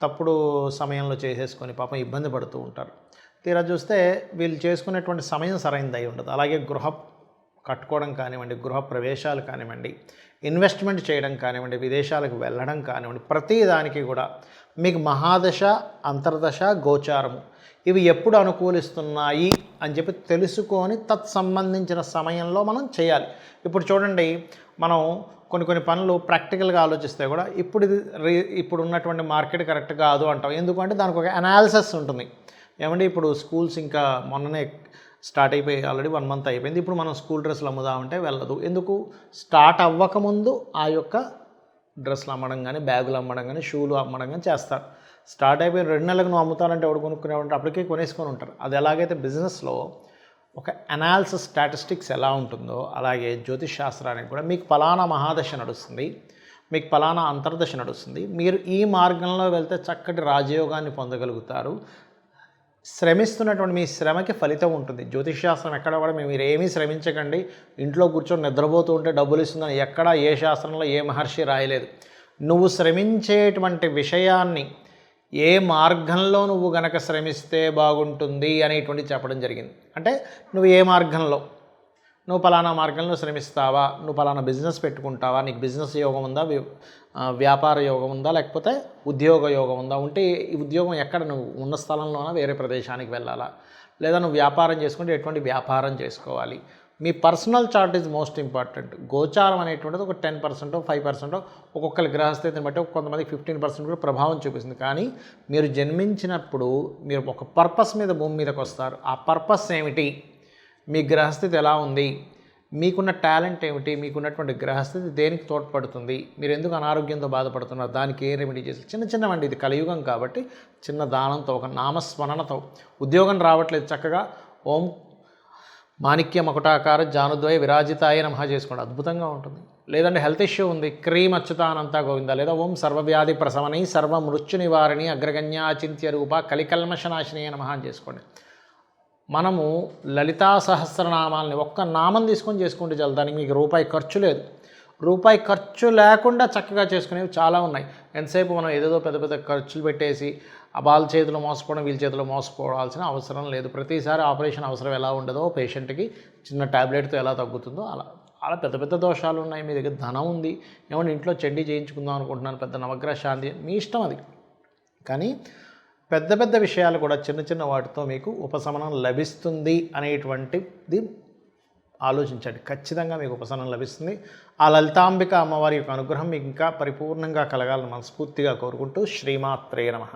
Speaker 1: తప్పుడు సమయంలో చేసేసుకొని పాపం ఇబ్బంది పడుతూ ఉంటారు. తీరా చూస్తే వీళ్ళు చేసుకునేటువంటి సమయం సరైనది అయి ఉండదు. అలాగే కట్టుకోవడం కానివ్వండి, గృహ ప్రవేశాలు కానివ్వండి, ఇన్వెస్ట్మెంట్ చేయడం కానివ్వండి, విదేశాలకు వెళ్ళడం కానివ్వండి, ప్రతి దానికి కూడా మీకు మహాదశ, అంతర్దశ, గోచారము ఇవి ఎప్పుడు అనుకూలిస్తున్నాయి అని చెప్పి తెలుసుకొని తత్సంబంధించిన సమయంలో మనం చేయాలి. ఇప్పుడు చూడండి, మనం కొన్ని పనులు ప్రాక్టికల్గా ఆలోచిస్తే కూడా ఇప్పుడు ఉన్నటువంటి మార్కెట్ కరెక్ట్ కాదు అంటాం. ఎందుకంటే దానికి ఒక అనాలిసిస్ ఉంటుంది. ఏమంటే ఇప్పుడు స్కూల్స్ ఇంకా మొన్ననే స్టార్ట్ అయిపోయి ఆల్రెడీ 1 మంత్ అయిపోయింది. ఇప్పుడు మనం స్కూల్ డ్రెస్సులు అమ్ముదామంటే వెళ్ళదు. ఎందుకు? స్టార్ట్ అవ్వకముందు ఆ యొక్క డ్రెస్సులు అమ్మడం కానీ, బ్యాగులు అమ్మడం కానీ, షూలు అమ్మడం కానీ చేస్తారు. స్టార్ట్ అయిపోయి 2 నెలలకు నువ్వు అమ్ముతానంటే ఎవడు కొనుక్కునేవాడంటే అప్పటికే కొనేసుకొని ఉంటారు. అది ఎలాగైతే బిజినెస్లో ఒక అనాలిసిస్ స్టాటిస్టిక్స్ ఎలా ఉంటుందో అలాగే జ్యోతిష్ శాస్త్రానికి కూడా మీకు ఫలానా మహాదశ నడుస్తుంది, మీకు ఫలానా అంతర్దశ నడుస్తుంది, మీరు ఈ మార్గంలో వెళ్తే చక్కటి రాజయోగాన్ని పొందగలుగుతారు, శ్రమిస్తున్నటువంటి మీ శ్రమకి ఫలితం ఉంటుంది. జ్యోతిష్ శాస్త్రం ఎక్కడ కూడా మీరు ఏమీ శ్రమించకండి, ఇంట్లో కూర్చొని నిద్రపోతూ ఉంటే డబ్బులు ఇస్తుందని ఎక్కడ ఏ శాస్త్రంలో ఏ మహర్షి రాయలేదు. నువ్వు శ్రమించేటువంటి విషయాన్ని ఏ మార్గంలో నువ్వు గనక శ్రమిస్తే బాగుంటుంది అనేటువంటి చెప్పడం జరిగింది. అంటే నువ్వు ఏ మార్గంలో, నువ్వు పలానా మార్గంలో శ్రమిస్తావా, నువ్వు పలానా బిజినెస్ పెట్టుకుంటావా, నీకు బిజినెస్ యోగం ఉందా, వ్యాపార యోగం ఉందా, లేకపోతే ఉద్యోగ యోగం ఉందా, ఉంటే ఈ ఉద్యోగం ఎక్కడ నువ్వు ఉన్న స్థలంలోనా వేరే ప్రదేశానికి వెళ్ళాలా, లేదా నువ్వు వ్యాపారం చేసుకుంటే ఎటువంటి వ్యాపారం చేసుకోవాలి. మీ personal chart is most important. గోచారం అనేటువంటిది ఒక 10%, 5% ఒక్కొక్కరి గ్రహస్థితిని బట్టి కొంతమందికి 15% కూడా ప్రభావం చూపిస్తుంది. కానీ మీరు జన్మించినప్పుడు మీరు ఒక పర్పస్ మీద భూమి మీదకి వస్తారు. ఆ పర్పస్ ఏమిటి, మీ గ్రహస్థితి ఎలా ఉంది, మీకున్న టాలెంట్ ఏమిటి, మీకున్నటువంటి గ్రహస్థితి దేనికి తోడ్పడుతుంది, మీరు ఎందుకు అనారోగ్యంతో బాధపడుతున్నారు, దానికి ఏ రెమెడీ చేసి చిన్నవండి. ఇది కలియుగం కాబట్టి చిన్న దానంతో, ఒక నామస్మరణతో ఉద్యోగం రావట్లేదు, చక్కగా ఓం మాణిక్య మకుటాకార జానుద్వయ విరాజితాయ నమః చేసుకోండి, అద్భుతంగా ఉంటుంది. లేదంటే హెల్త్ ఇష్యూ ఉంది, క్రీమ్ అచ్యుతానంతా గోవింద, లేదా ఓం సర్వవ్యాధి ప్రసవని సర్వ మృత్యు నివారిణి అగ్రగణ్యాచింత్య రూప కలికల్మషనాశిని నమః అని చేసుకోండి. మనము లలితా సహస్రనామాలని ఒక్క నామం తీసుకొని చేసుకుంటే చాలు, దానికి మీకు రూపాయి ఖర్చు లేదు. రూపాయి ఖర్చు లేకుండా చక్కగా చేసుకునేవి చాలా ఉన్నాయి. ఎంతసేపు మనం ఏదేదో పెద్ద ఖర్చులు పెట్టేసి వాళ్ళ చేతిలో మోసపోవడం, వీళ్ళ చేతిలో మోసపోవాల్సిన అవసరం లేదు. ప్రతిసారి ఆపరేషన్ అవసరం ఎలా ఉండదో, పేషెంట్కి చిన్న ట్యాబ్లెట్తో ఎలా తగ్గుతుందో అలా పెద్ద దోషాలు ఉన్నాయి. మీ దగ్గర ధనం ఉంది, ఏమన్నా ఇంట్లో చండీ చేయించుకుందాం అనుకుంటున్నాను, పెద్ద నవగ్రహ శాంతి, మీ ఇష్టం అది. కానీ పెద్ద విషయాలు కూడా చిన్న వాటితో మీకు ఉపశమనం లభిస్తుంది అనేటువంటిది ఆలోచించండి. ఖచ్చితంగా మీకు ఉపశమనం లభిస్తుంది. ఆ లలితాంబిక అమ్మవారి యొక్క అనుగ్రహం మీకు ఇంకా పరిపూర్ణంగా కలగాలని మనస్ఫూర్తిగా కోరుకుంటూ శ్రీమాత్రే నమః.